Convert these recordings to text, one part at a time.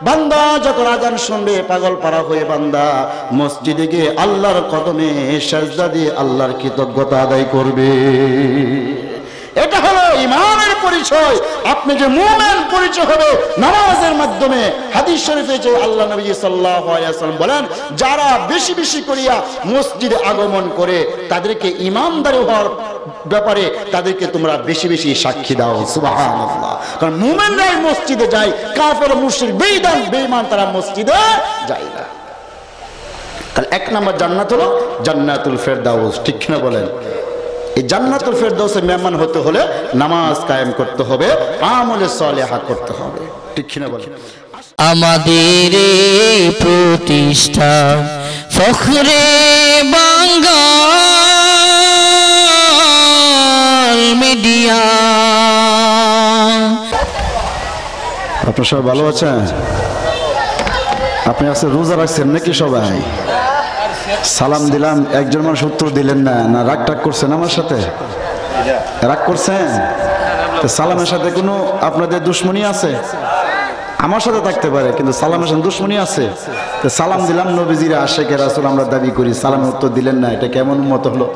বান্দা যখন আযান শুনবে পাগল পারা হয়ে বান্দা মসজিদে গিয়ে আল্লাহর কদমে সিজদা দিয়ে আল্লাহর কৃতজ্ঞতা আদায় করবে। এটা হলো ঈমানের পরিচয়। আপনি যে মুমিন পরিচয় হবে নামাজের মাধ্যমে। হাদিস শরীফে যে আল্লাহ নবী সাল্লাল্লাহু আলাইহি ওয়াসাল্লাম বলেন, যারা বেশি বেশি করিয়া মসজিদে আগমন করে তাদেরকে ঈমানদার হওয়ার ব্যাপারে তাদেরকে তোমরা বেশি বেশি সাক্ষী দাও। সুবহানাল্লাহ। কারণ মুমিনরাই মসজিদে যায়, কাফের মুশরিক বেঈমান তারা মসজিদে যায় না। তাহলে এক নম্বর জান্নাত হলো জান্নাতুল ফেরদাউস, ঠিক কিনা বলেন? এই জান্নাতুল ফেরদাউসের মেহমান হতে হলে নামাজ কায়েম করতে হবে, আমলে সালেহা করতে হবে, ঠিক কিনা বলেন? আমাদের প্রতিষ্ঠান ফখরে বাঙ্গাল মিডিয়া। আপনার সবাই ভালো আছেন? আপনি আজকে রোজা রাখছেন নাকি? সবাই সালাম দিলাম, একজন মানুষ উত্তর দিলেন না। না রাগ টাগ করছেন আমার সাথে? রাগ করছেন? সালামের সাথে কোনো আপনাদের দুশ্মনী আছে? আমার সাথে থাকতে পারে, কিন্তু সালামের সাথে দুশ্মনী আছে। সালাম দিলাম, নবীজির আশিকে রাসূল আমরা দাবি করি, সালামের উত্তর দিলেন না, এটা কেমন মত হলো?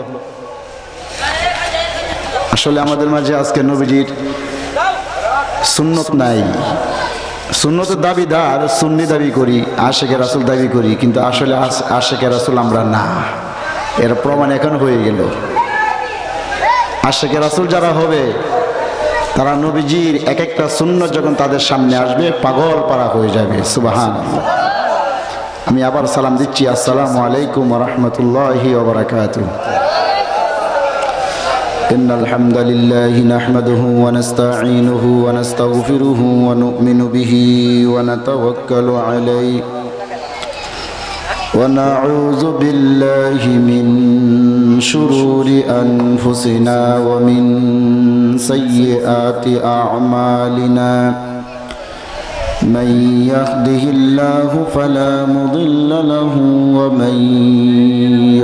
আসলে আমাদের মাঝে আজকে নবীজির সুন্নত নাই। সুন্নতের দাবিদার সুন্নি দাবি করি, আশিকে রাসূল দাবি করি, কিন্তু আসলে আশিকে রাসূল আমরা না। এর প্রমাণ এখন হয়ে গেল। আশিকে রাসূল যারা হবে তারা নবীজির এক একটা সুন্নত যখন তাদের সামনে আসবে পাগল পারা হয়ে যাবে। সুবহানাল্লাহ। আমি আবার সালাম দিচ্ছি, আসসালামু আলাইকুম ওয়া রাহমাতুল্লাহি ওয়া বারাকাতুহু। إن الحمد لله نحمده ونستعينه ونستغفره ونؤمن به ونتوكل عليه ونعوذ بالله من شرور أنفسنا ومن سيئات أعمالنا من يهده الله فلا مضل له ومن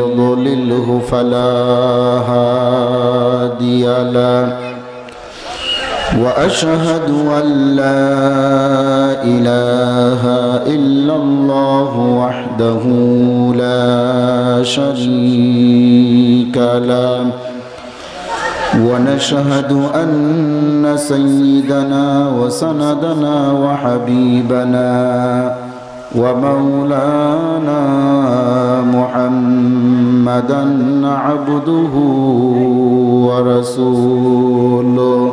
يضلله فلا هادي له وأشهد أن لا إله إلا الله وحده لا شريك له ونشهد أن سيدنا وسندنا وحبيبنا ومولانا محمدا عبده ورسوله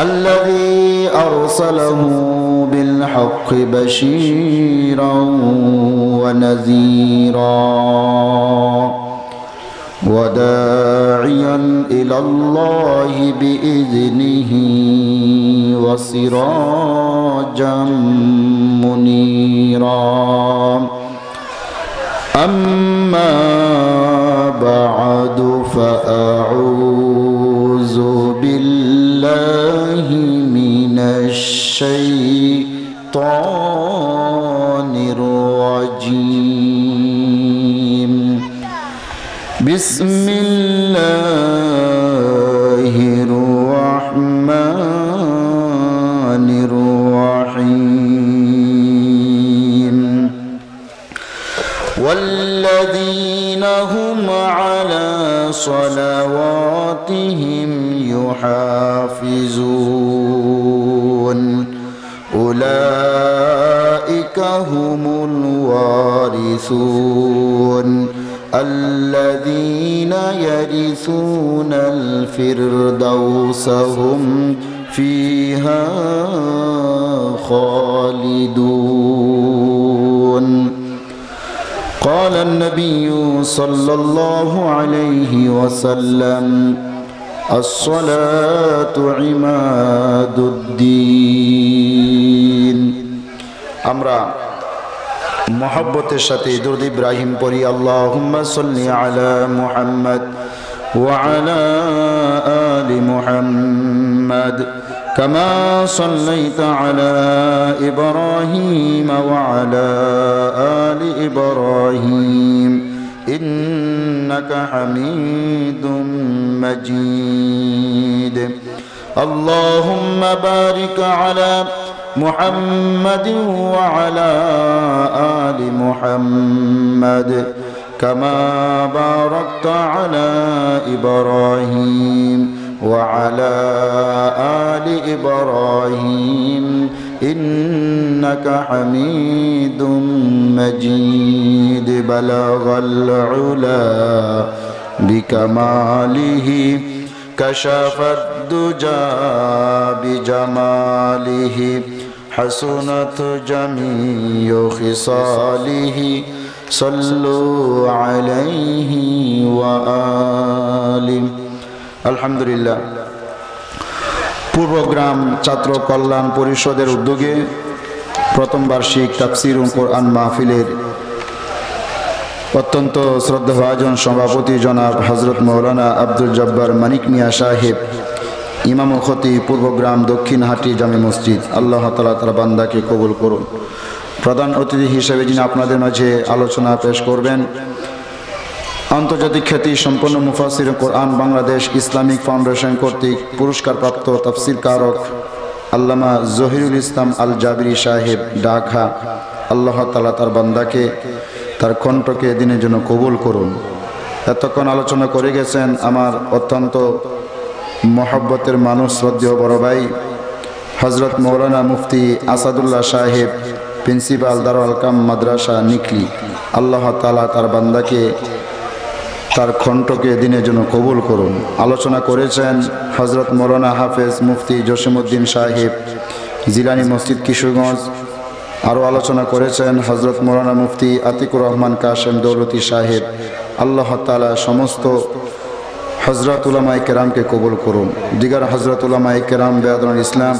الذي أرسله بالحق بشيرا ونذيرا وداعيا إلى الله بإذنه وسراجا منيرا أما بعد فأعوذ بالله من الشيطان الرجيم بسم الله الرحمن الرحيم والذين هم على صلواتهم يحافظون أولئك هم الوارثون الذين يرثون الفردوس هم فيها خالدون قال النبي صلى الله عليه وسلم الصلاة عماد الدين আমরা محبت সাথে দুরূদ ইব্রাহিম পড়ি আল্লাহুম্মা সাল্লি আলা মুহাম্মদ ওয়া আলা আলি মুহাম্মদ কামা সাল্লাইতা আলা ইব্রাহিম ওয়া আলা আলি ইব্রাহিম ইন্নাকা হামিদুম মাজিদ আল্লাহুম্মা বারিক আলা محمد وعلى آل محمد كما باركت على إبراهيم وعلى آل إبراهيم إنك حميد مجيد بلغ العلا بكماله كشف الدجى بجماله حسنت جميع خصاله صلوا عليه وآله الحمد لله পূর্বগ্রাম ছাত্র কল্যাণ পরিষদের উদ্যোগে প্রথম বার্ষিক তাফসীর ও কোরআন মাহফিলের অত্যন্ত শ্রদ্ধাভাজন সভাপতি জনাব হযরত মাওলানা আব্দুল জব্বার মানিক মিয়া সাহেব ইমাম ও খতিব পূর্বগ্রাম দক্ষিণহাটি জামে মসজিদ, আল্লাহ তাআলা তার বান্দাকে কবুল করুন। প্রধান অতিথি হিসেবে যিনি আপনাদের মাঝে আলোচনা পেশ করবেন, আন্তর্জাতিক খ্যাতি সম্পন্ন মুফাসসির কোরআন বাংলাদেশ ইসলামিক ফাউন্ডেশন কর্তৃক পুরস্কারপ্রাপ্ত তাফসীর কারক আল্লামা জহিরুল ইসলাম আল জাবরি সাহেব ঢাকা। আল্লাহ তাআলা তার বান্দাকে তার কণ্ঠকে দিনের জন্য কবুল করুন। এতক্ষণ আলোচনা করে গেছেন আমার অত্যন্ত মহব্বতের মানুষ, শ্রদ্ধেয় বড় ভাই হযরত মাওলানা মুফতি আসাদুল্লাহ সাহেব, প্রিন্সিপাল দারুল কাম মাদ্রাসা নিকলি। আল্লাহ তাআলা তার বান্দাকে তার কণ্ঠকে দিনের জন্য কবুল করুন। আলোচনা করেছেন হযরত মাওলানা হাফেজ মুফতি জসিমউদ্দিন সাহেব, জিলানী মসজিদ, কিশোরগঞ্জ। আরও আলোচনা করেছেন হযরত মাওলানা মুফতি আতিকুর রহমান কাশেম দৌলতি সাহেব। আল্লাহ তাআলা সমস্ত হযরত উলামায়ে কেরামকে কবুল করুন। দিগার হযরত উলামায়ে কেরাম, বেয়াদুল ইসলাম,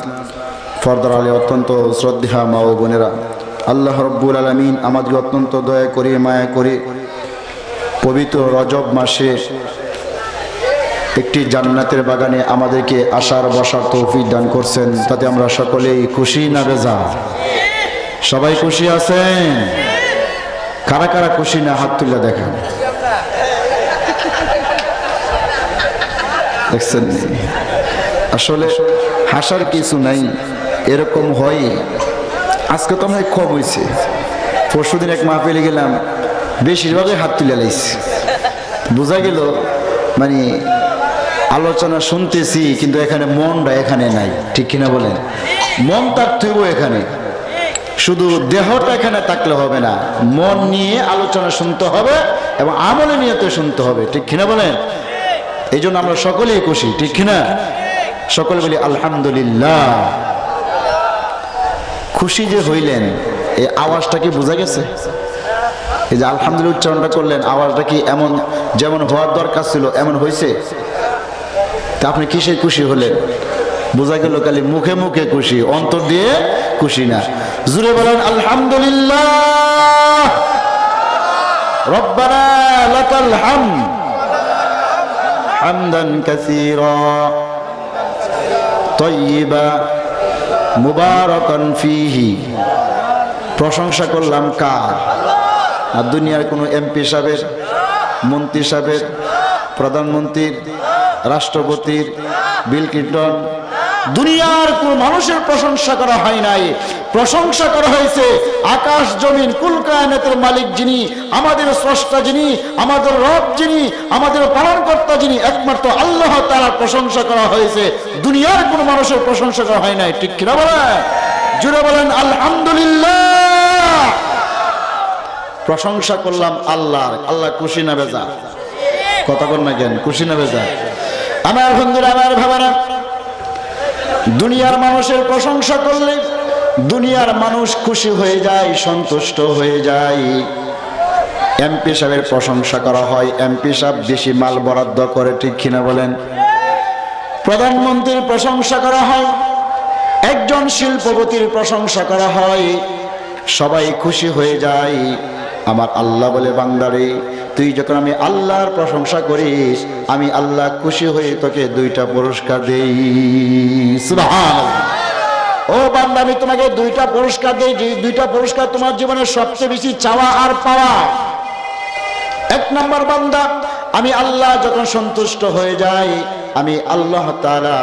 ফরদার আলী, অত্যন্ত শ্রদ্ধা মা ও বোনেরা, আল্লাহ রব্বুল আলামিন আমাদের অত্যন্ত দয়া করে মায়া করে পবিত্র রজব মাসে একটি জান্নাতের বাগানে আমাদেরকে আসার বসার তৌফিক দান করছেন। তাতে আমরা সকলেই খুশি না বেজার? সবাই খুশি আছেন? কারা কারা খুশি না হাত তুলে দেখান। দেখছেন, আসলে হাসার কিছু নাই, এরকম হয়। আজকে তো আমরা কম হয়েছে, পরশুদিন এক মাহফিলে গেলাম, বেশিরভাগই হাত তুলে লাইছে। বোঝা গেল মানে আলোচনা শুনতেছি কিন্তু এখানে মনটা এখানে নাই, ঠিক কিনা বলেন? মন থাকতে হবে এখানে, শুধু দেহটা এখানে থাকলে হবে না, মন নিয়ে আলোচনা শুনতে হবে এবং আমলে নিয়তে শুনতে হবে, ঠিক কিনা বলেন? এই জন্য আমরা সকলেই খুশি, ঠিক কিনা? সকলে বলি আলহামদুলিল্লাহ। খুশি যে হইলেন, এই আওয়াজটা কি বোঝা গেছে? এই যে আলহামদুলিল্লাহ উচ্চারণটা করলেন, আওয়াজটা কি এমন যেমন হওয়ার দরকার ছিল এমন হয়েছে? তা আপনি কিসে খুশি হলেন? বোঝা গেল খালি মুখে মুখে খুশি, অন্তর দিয়ে খুশি না। জুড়ে বলেন আলহামদুলিল্লাহ। রব্বানা লাকাল হামদ হামদান কাসীরা তাইয়্যিবা মুবারাকান ফীহি। প্রশংসা করলাম কার? আর দুনিয়ার কোনো এমপি সাহেবের, মন্ত্রী সাহেবের, প্রধানমন্ত্রীর, রাষ্ট্রপতির, বিল ক্লিন্টন, দুনিয়ার কোন মানুষের প্রশংসা করা হয় নাই। প্রশংসা করা হয়েছে আকাশ জমিন কুল কায়নাতের মালিক যিনি, আমাদের স্রষ্টা যিনি, আমাদের রব যিনি, আমাদের পালনকর্তা যিনি, একমাত্র আল্লাহ তাআলার প্রশংসা করা হয়েছে। দুনিয়ার কোন মানুষের প্রশংসা করা হয় নাই, ঠিক কিনা বলেন? জুড়ে বলেন আলহামদুলিল্লাহ। প্রশংসা করলাম আল্লাহর। আল্লাহ খুশি না বেজা? কথা বল না কেন? খুশি না বেজা? আমার বন্ধুরা, আমার ভাবারা, দুনিয়ার মানুষের প্রশংসা করলে দুনিয়ার মানুষ খুশি হয়ে যায়, সন্তুষ্ট হয়ে যায়। এমপি সাহেবের প্রশংসা করা হয়, এমপি সাহেব বেশি মাল বরাদ্দ করে, ঠিক কিনা বলেন? প্রধানমন্ত্রীর প্রশংসা করা হয়, একজন শিল্পপতির প্রশংসা করা হয়, সবাই খুশি হয়ে যায়। আমার আল্লাহ বলে, বান্দারে তুই যখন আমি আল্লাহর প্রশংসা করিস, আমি আল্লাহ খুশি হয়ে তোকে 2টা পুরস্কার দেই। সুবহানাল্লাহ। ও বান্দা, আমি তোমাকে 2টা পুরস্কার দেই, যে 2টা পুরস্কার তোমার জীবনের সবচেয়ে বেশি চাওয়া আর পাওয়া। 1 নম্বর, বান্দা আমি আল্লাহ যখন সন্তুষ্ট হয়ে যাই, আমি আল্লাহ তাআলা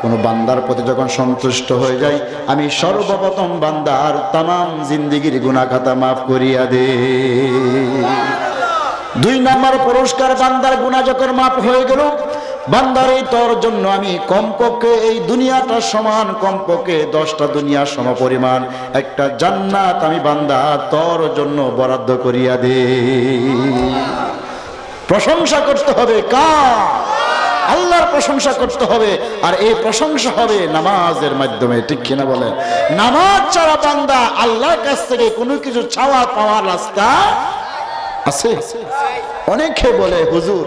কোন বান্দার প্রতি যখন সন্তুষ্ট হয়ে যায়, আমি সর্বপ্রথম বান্দার তামাম জিন্দেগির গুনাহ খাতা মাফ করিয়া দে। 2 নম্বর পুরস্কার, বান্দার গুনাহ যখন মাফ হয়ে গেল, বান্দার এই তোর জন্য আমি কমপক্ষে এই দুনিয়াটা সমান, কমপক্ষে 10টা দুনিয়া সমপরিমাণ একটা জান্নাত আমি বান্দা তোর জন্য বরাদ্দ করিয়া দে। প্রশংসা করতে হবে কার? আল্লাহর প্রশংসা করতে হবে। আর এই প্রশংসা হবে নামাজের মাধ্যমে, ঠিক কিনা বলে? নামাজ ছাড়া বান্দা আল্লাহর কাছ থেকে কোনো কিছু চাওয়া পাওয়ার রাস্তা আছে? অনেকে বলে হুজুর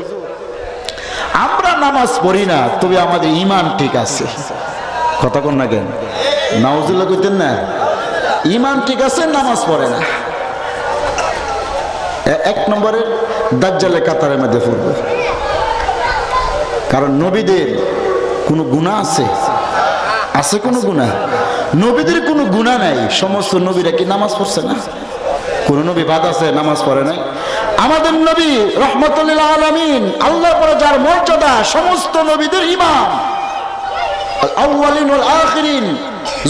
আমরা নামাজ পড়ি না, তবে আমাদের ঈমান ঠিক আছে। কথা কোন না কেন? নাউজুবিল্লাহ কইতেন না? ঈমান ঠিক আছে, নামাজ পড়ে না। 1 নম্বরের দাজ্জালের কাতারের মধ্যে পড়বে। কারণ নবীদের কোনো গুনাহ আছে? আছে কোনো গুনাহ? নবীদের কোনো গুনাহ নাই। সমস্ত নবীরা কি নামাজ পড়ছে না? কোন নবী বাদ আছে নামাজ পড়ে নাই? আমাদের নবী রাহমাতুল লিল আলামিন, আল্লাহর পরে যার মর্যাদা, সমস্ত নবীদের ইমাম, আউয়ালিন ওয়াল আখিরিন,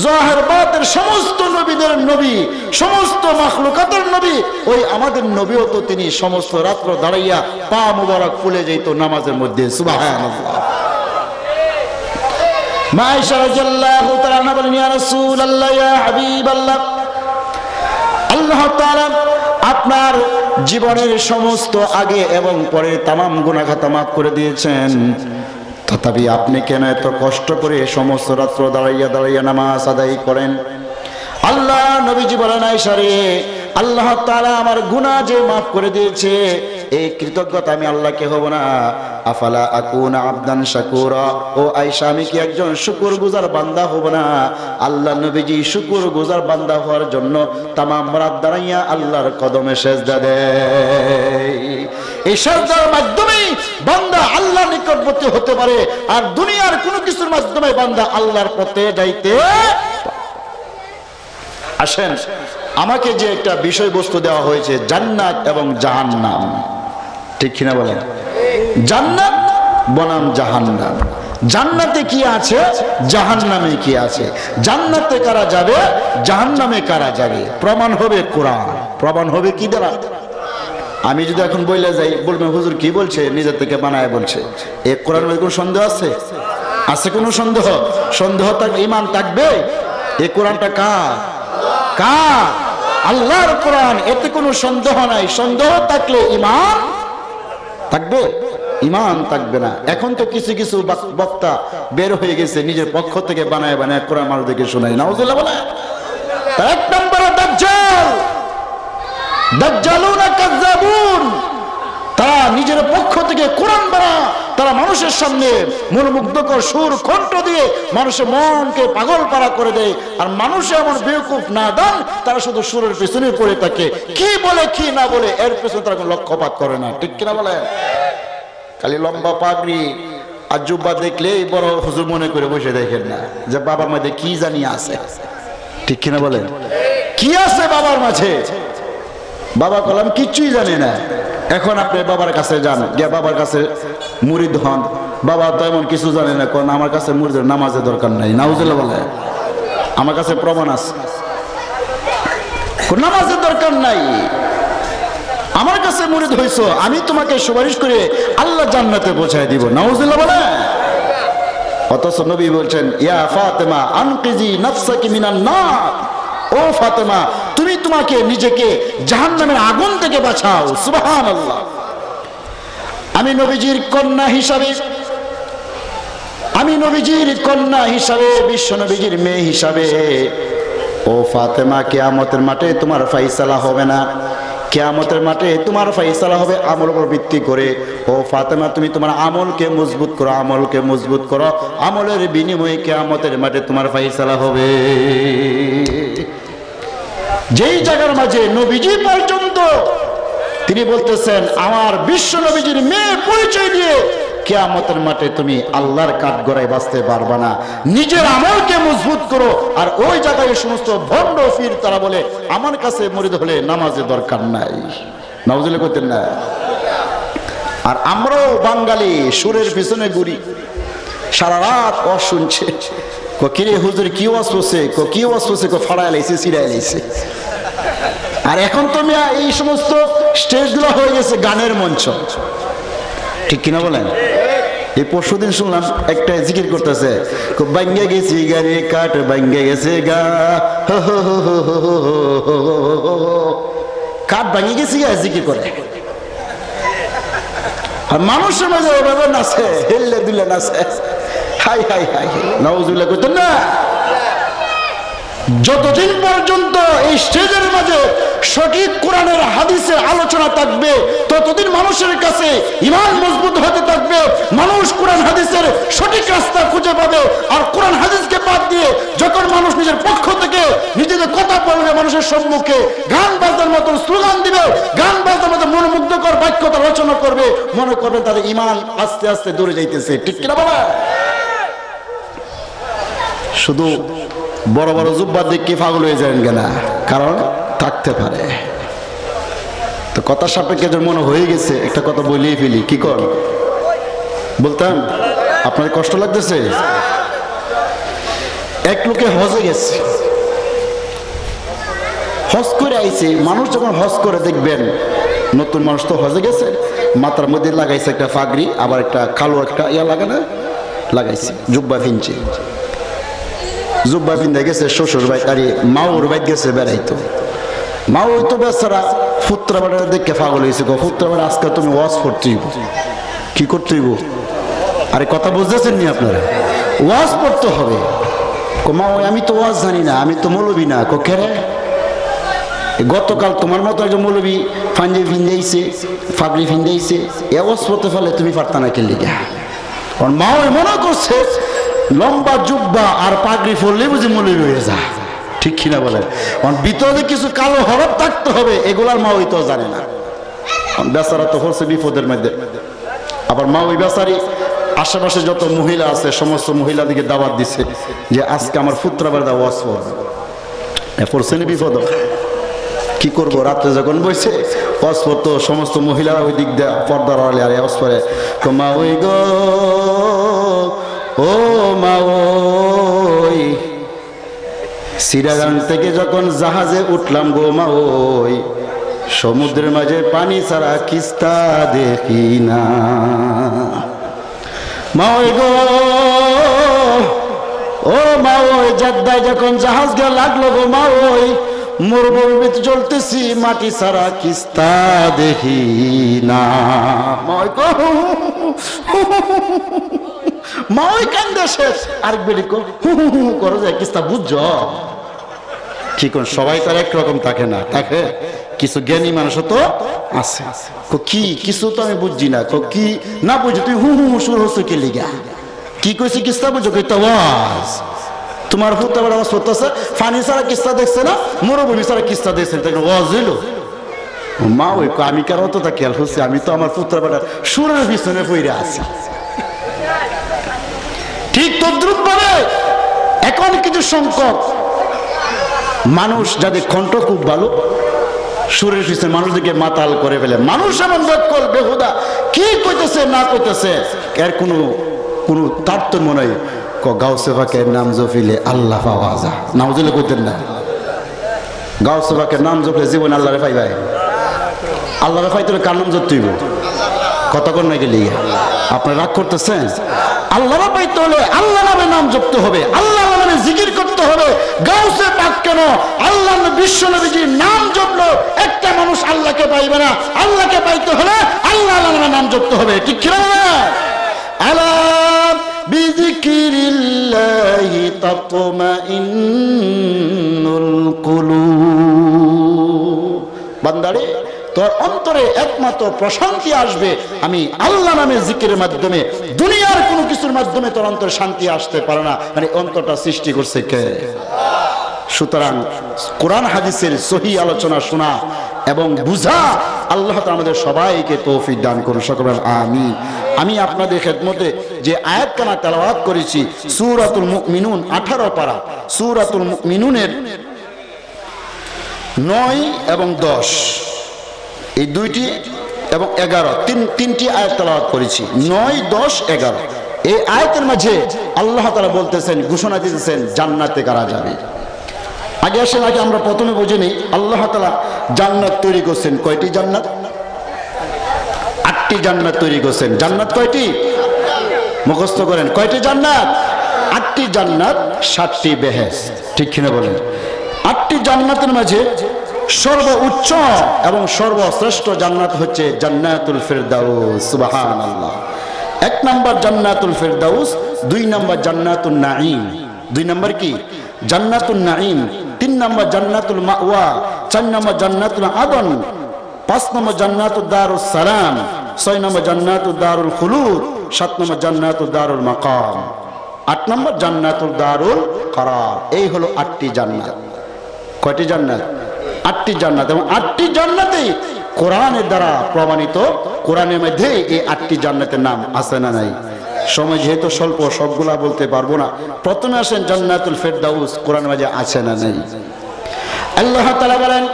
জাহির বাতিন, সমস্ত নবীদের নবী, সমস্ত মাখলুকাতের নবী। ওই আমাদের নবীও তো তিনি সমস্ত রাত্র দাঁড়াইয়া পা মুবারক ফুলে যেত নামাজের মধ্যে। সুবহানাল্লাহ। মা আয়েশা রাদিয়াল্লাহু তাআলা বলেন, ইয়া রাসূলুল্লাহ, ইয়া হাবিবাল্লাহ, আল্লাহ তাআলা আপনার জীবনের সমস্ত আগে এবং পরে তামাম গুনাহ খাতা মাফ করে দিয়েছেন, তথাপি আপনি কেন এত কষ্ট করে সমস্ত রাত্র দাঁড়াইয়া দাঁড়াইয়া নামাজ আদায় করেন? আল্লাহ নবীজি বলেন, আয়েশা রে, আল্লাহ তাআলা আমার গুনাহ যে মাফ করে দিয়েছে, এই কৃতজ্ঞতা আমি আল্লাহকে হব না? আফালা আকুনা আবদান শাকুরা, ও আয়েশা আমি কি একজন শুকরগুজার বান্দা হব না? আল্লাহ নবীজি শুকরগুজার বান্দা হওয়ার জন্য তামাম রাত দাঁড়াইয়া আল্লাহর কদমে সেজদা দেয়। এই সেজদার মাধ্যমে বান্দা আল্লাহর নিকটবর্তী হতে পারে। আর দুনিয়ার কোনো কিছুর মাধ্যমে বান্দা আল্লাহর পথে যাইতে। আসেন, আমাকে যে একটা বিষয়বস্তু দেওয়া হয়েছে, জান্নাত এবং জাহান্নাম, ঠিক কিনা বলেন? জান্নাত বনাম জাহান্নাম। জান্নাতে কি আছে, জাহান্নামে কি আছে? জান্নাতে কারা যাবে, জাহান্নামে কারা যাবে? প্রমাণ হবে কোরআন। প্রমাণ হবে কি দ্বারা? আমি যদি এখন বইলে যাই, বলবেন হুজুর কি বলছে, নিজের থেকে বানায় বলছে। এই কোরআনের মধ্যে কোনো সন্দেহ আছে? আছে কোনো সন্দেহ? সন্দেহ থাকলে ঈমান থাকবে? এই কোরআনটা কার? কার? আল্লাহর কোরআন। এতে কোনো সন্দেহ নাই। সন্দেহ থাকলে ঈমান থাকবে? ঈমান থাকবে না। এখন তো কিছু কিছু বক্তা বের হয়ে গেছে, নিজের পক্ষ থেকে বানায় বানায় কোরআন মানুষদেরকে শোনায়। নাউজুবিল্লাহ বলে। 1 নম্বরে দাজ্জাল, দাজ্জালুনা কাযাবুন। তারা নিজের পক্ষ থেকে কোরআন বানা, তারা মানুষের সামনে মনোমুগ্ধকর সুর কণ্ঠ দিয়ে মানুষের মনকে পাগল পারা করে দেয়। আর মানুষ এমন বেওকুফ নাদান, তারা শুধু সুরের পিছনে পড়ে থাকে। কি বলে কি না বলে এর পিছনে তারা কোনো লক্ষ্যপাত করে না, ঠিক কিনা বলে? খালি লম্বা পাগড়ি আর জুব্বা দেখলেই বড় হুজুর মনে করে বসে দেখেন না যে বাবার মাঝে কি জানি আছে, ঠিক কিনা বলেন? কি আছে বাবার মাঝে? বাবা কলাম কিচ্ছুই জানে না। এখন আপনি বাবার কাছে যান, গিয়ে বাবার কাছে মুরিদ হন, বাবা তো এমন কিছু জানে না। কোন আমার কাছে মুরিদের নামাজের দরকার নাই। নাউজুবিল্লাহ বলে। আমার কাছে প্রমাণ আছে, নামাজের দরকার নাই। আমার কাছে মুরিদ হইছো, আমি তোমাকে সুপারিশ করে আল্লাহ জান্নাতে পৌঁছায় দিব। নাউজুবিল্লাহ বলে। অথচ নবী বলছেন, ইয়া ফাতেমা আনকিজি নাফসাকি মিনান নার, ও ফাতেমা তুমি তোমাকে নিজেকে জাহান্নামের আগুন থেকে বাঁচাও। সুবহানাল্লাহ। আমি নবীজির কন্যা হিসাবে, বিশ্ব নবীজির মেয়ে হিসাবে, ও ফাতেমা কিয়ামতের মাঠে তোমার ফায়সালা হবে না। কিয়ামতের মাঠে তোমার ফায়সালা হবে আমলের উপর ভিত্তি করে। ও ফাতেমা তুমি তোমার আমলকে মজবুত করো, আমলকে মজবুত করো। আমলের বিনিময়ে কিয়ামতের মাঠে তোমার ফায়সালা হবে। যেই জায়গার মাঝে নবীজি পর্যন্ত তিনি বলতেছেন, আমার বিশ্ব নবীজির মেয়ে পরিচয় দিয়ে কিয়ামতের মাঠে তুমি আল্লাহর কাঠগড়ায় বাঁচতে পারবা না। নিজের আমলকে মজবুত করো। আর ওই জায়গায় সমস্ত ভণ্ড ফির তারা বলে আমার কাছে মুরিদ হলে নামাজের দরকার নাই। নাউজুবিল্লাহ করতেন না? আর আমরাও বাঙালি সুরের পিছনে ঘুরি, সারা রাত ওয়াজ শুনছে। কিরে হুজুর কি ওয়াজ করছে? কি ওয়াজ করছে? ফাড়ায় লাইছে, সিরায় লাইছে। আর এখন তো মিয়া এই সমস্ত স্টেজগুলো হয়ে গেছে গানের মঞ্চ, ঠিক কিনা বলেন? এই পরশুদিন শুনলাম একটা জিকির করতেছে, ভাঙ্গে গেছি গাড়ি কাঠ ভাঙ্গে গেছে গা, কাঠ ভাঙ্গে গেছি গা জিকির করে। আর মানুষের মাঝে ওভাবে নাচে, হেললে দুলে নাচে। হাই হাই হাই, নাউজুবিল্লাহ করতেন না। যতদিন পর্যন্ত এই স্টেজের মাঝে সঠিক কোরআনের হাদিসের আলোচনা থাকবে, ততদিন মানুষের কাছে ঈমান মজবুত হতে থাকবে। মানুষ কোরআন হাদিসের সঠিক রাস্তা খুঁজে পাবে। আর কোরআন হাদিসকে বাদ দিয়ে যখন মানুষ নিজের পক্ষ থেকে নিজেদের কথা বলবে, মানুষের সম্মুখে গান বাজনার মতো স্লোগান দিবে, গান বাজনার মতো মনোমুগ্ধকর বাক্যতা রচনা করবে, মনে করবেন তাদের ঈমান আস্তে আস্তে দূরে যাইতেছে, ঠিক কিনা বলা? শুধু বড় বড় জুব্বা দেখে পাগল হয়ে যাবেন কেনা, কারণ থাকতে পারে। তো কথা সাপেক্ষে মনে হয়ে গেছে, একটা কথা বলিয়ে ফেলি, কি কর বলতাম? আপনার কষ্ট লাগতেছে? এক লোকে হজে গেছে, হজ করে আইছে। মানুষ যখন হজ করে দেখবেন, নতুন মানুষ তো হজে গেছে, মাথার মধ্যে লাগাইছে একটা পাগড়ি, আবার একটা কালো একটা ইয়া লাগানো লাগাইছে, জুব্বা ফিনছে। জুব্বা পিন্দা গেছে শ্বশুর ভাই, আরে মাওর ভাই গেছে বেড়াইতো। মাও তো বেচারা ফুত্রা বেড়া দেখে পাগল হয়েছে। ফুত্রা বেড়া আজকে তুমি ওয়াজ করতেই, কি করতেইব? আরে কথা বুঝতেছেন নি আপনারা? ওয়াজ পড়তে হবে। মাও আমি তো ওয়াজ জানি না, আমি তো মৌলবি না। কেরে গতকাল তোমার মতো একজন মৌলবি পাঞ্জাবি ফিন্দাইছে, পাগড়ি ফিন্দাইছে, এ ওয়াজ পড়তে পারলে তুমি পারতা না কে লিগা? ওর মাও মনে করছে লম্বা জুব্বা আর পাগড়ি পরলে বুঝি মৌলবি হয়ে যা, ঠিক কিনা বলেন? ভিতরে কিছু কালো হরফ থাকতে হবে, এগুলার মা ওই তো জানে না। বেচারা তো হচ্ছে বিপদের মধ্যে। আবার মা ওই বেচারি আশেপাশে যত মহিলা আছে সমস্ত মহিলাদিকে দাওয়াত দিছে যে আজকে আমার ফুত্রা বেড়া ওয়াজ পড়ছে না, বিপদ। কি করবো? রাত্রে যখন বসে ওয়াজ পড়তো, সমস্ত মহিলারা ওই দিক দিয়ে পর্দার আড়ালে আর ওয়াজ পড়ে। মা ওই গো, ও মা ওই, সিরাগান থেকে যখন জাহাজে উঠলাম গো মা ওই, সমুদ্রের মাঝে পানি ছাড়া কিস্তা দেখি না। মা ওই গো, ও মা ওই, জেদ্দায় যখন জাহাজ গিয়ে লাগলো গো মা ওই, মরুভূমিতে চলতেছি মাটি ছাড়া কিস্তা দেখি না। মা ওই গো, মা ওই কান্দে শেষ। আরেক বেড়ি করো যায় কিস্তা, বুঝছো? কি কোন সবাই তার একরকম থাকে না, থাকে কিছু জ্ঞানী মানুষ তো আছে। কি কিছু তো আমি বুঝছি না, কি না বুঝো তুই হু হু সুর হচ্ছে কে লিগা? কি কইছি কিস্তা বুঝো? কইতে ওয়াজ তোমার হুতা বড় ওয়াজ হতেছে, পানি ছাড়া কিস্তা দেখছে না, মরুভূমি ছাড়া কিস্তা দেখছে, তাই ওয়াজ হইলো। মা ওই আমি কারো তো তা খেয়াল হচ্ছে, আমি তো আমার পুত্র বেটা সুরের পিছনে পইরা আছি। ঠিক তদ্রুপ ভাবে এখন কিছু সংখ্যক মানুষ যাদের কণ্ঠ খুব ভালো, সুরের পিছনে মানুষদেরকে মাতাল করে ফেলে। মানুষ এমন বকল বেহুদা, কি কইতেছে না কইতেছে এর কোনো তারতম্য নয়। গাউসে পাকের নাম জপিলে আল্লাহ পাওয়া যায়, নাউজুবিল্লাহ কইতেন না? গাউসে পাকের নাম জপলে জীবন আল্লাহরে পাইবাই। আল্লাহরে পাইতে কার নাম জপতে হইব? কতক্ষণ না গেলি আপনি রাগ করতেছেন? আল্লাহর পাইতে হলে আল্লাহ নামে নাম জপতে হবে, আল্লাহ নামে জিকির করতে হবে। গাউসে পাক কেন, আল্লাহ বিশ্ব নবীজির নাম জপলো একটা মানুষ আল্লাহকে পাইবে না। আল্লাহকে পাইতে হলে আল্লাহ নামে নাম জপতে হবে, ঠিক কি না? আলা বিযিকিরিল্লাহি তাতমাইন্নুল কুলুব। বান্দারে তোর অন্তরে একমাত্র প্রশান্তি আসবে আমি আল্লাহ নামে জিকিরের মাধ্যমে। দুনিয়ার কোনো কিছুর মাধ্যমে তোর অন্তরে শান্তি আসতে পারে না। মানে অন্তরটা সৃষ্টি করছে কে? সুতরাং কোরআন হাদিসের সহি আলোচনা শোনা এবং বুঝা আল্লাহ তাআলা আমাদের সবাইকে তৌফিক দান করুন, সকলে আমিন। আমি আপনাদের খেদমতে যে আয়াতখানা তেলাওয়াত করেছি সূরাতুল মুমিনুন 18 পারা, সূরাতুল মুমিনুনের 9 এবং 10 এই দুইটি এবং 11 তিনটি আয়াত তেলাওয়াত করেছি। 9, 10, 11 এই আয়াতের মাঝে আল্লাহ তাআলা বলতেছেন, ঘোষণা দিতেছেন জান্নাতে কারা যাবে। আগে আসেন, আগে আমরা প্রথমে বুঝে নিই আল্লাহ তাআলা জান্নাত তৈরি করছেন। কয়টি জান্নাত? 8টি জান্নাত তৈরি করছেন। জান্নাত কয়টি? মুখস্থ করেন, কয়টি জান্নাত? 8টি জান্নাত, 7টি বেহেশত। ঠিক কিনা বলেন? 8টি জান্নাতের মাঝে সর্বোচ্চ এবং সর্বশ্রেষ্ঠ জান্নাত হচ্ছে জান্নাতুল ফিরদাউস। সুবহানাল্লাহ। 1 নম্বর জান্নাতুল ফিরদাউস, 2 নম্বর জান্নাতুন নাঈম। 2 নম্বর কি? জান্নাতুন নাঈম। 3 নম্বর জান্নাতুল মাওয়া, 4 নম্বর জান্নাতুল আদন, 5 নম্বর জান্নাতুদ দারুস সালাম, 6 নম্বর জান্নাতুদ দারুল খুলুদ, 7 নম্বর জান্নাতুদ দারুল মাকাম, 8 নম্বর জান্নাতুল দারুল করার। এই হলো 8টি জান্নাত। কয়টি জান্নাত? 8টি জান্নাত। এবং 8টি জান্নাতেই কোরআনের দ্বারা প্রমাণিত। কোরআনের মধ্যে এই 8টি জান্নাতের নাম আছে না নাই? সময় যেহেতু স্বল্প, সবগুলা বলতে পারবো না। প্রথমে আসেন জান্নাতুল ফিরদাউস, কোরআনের মাঝে আছে না নাই? আল্লাহ তাআলা বলেন,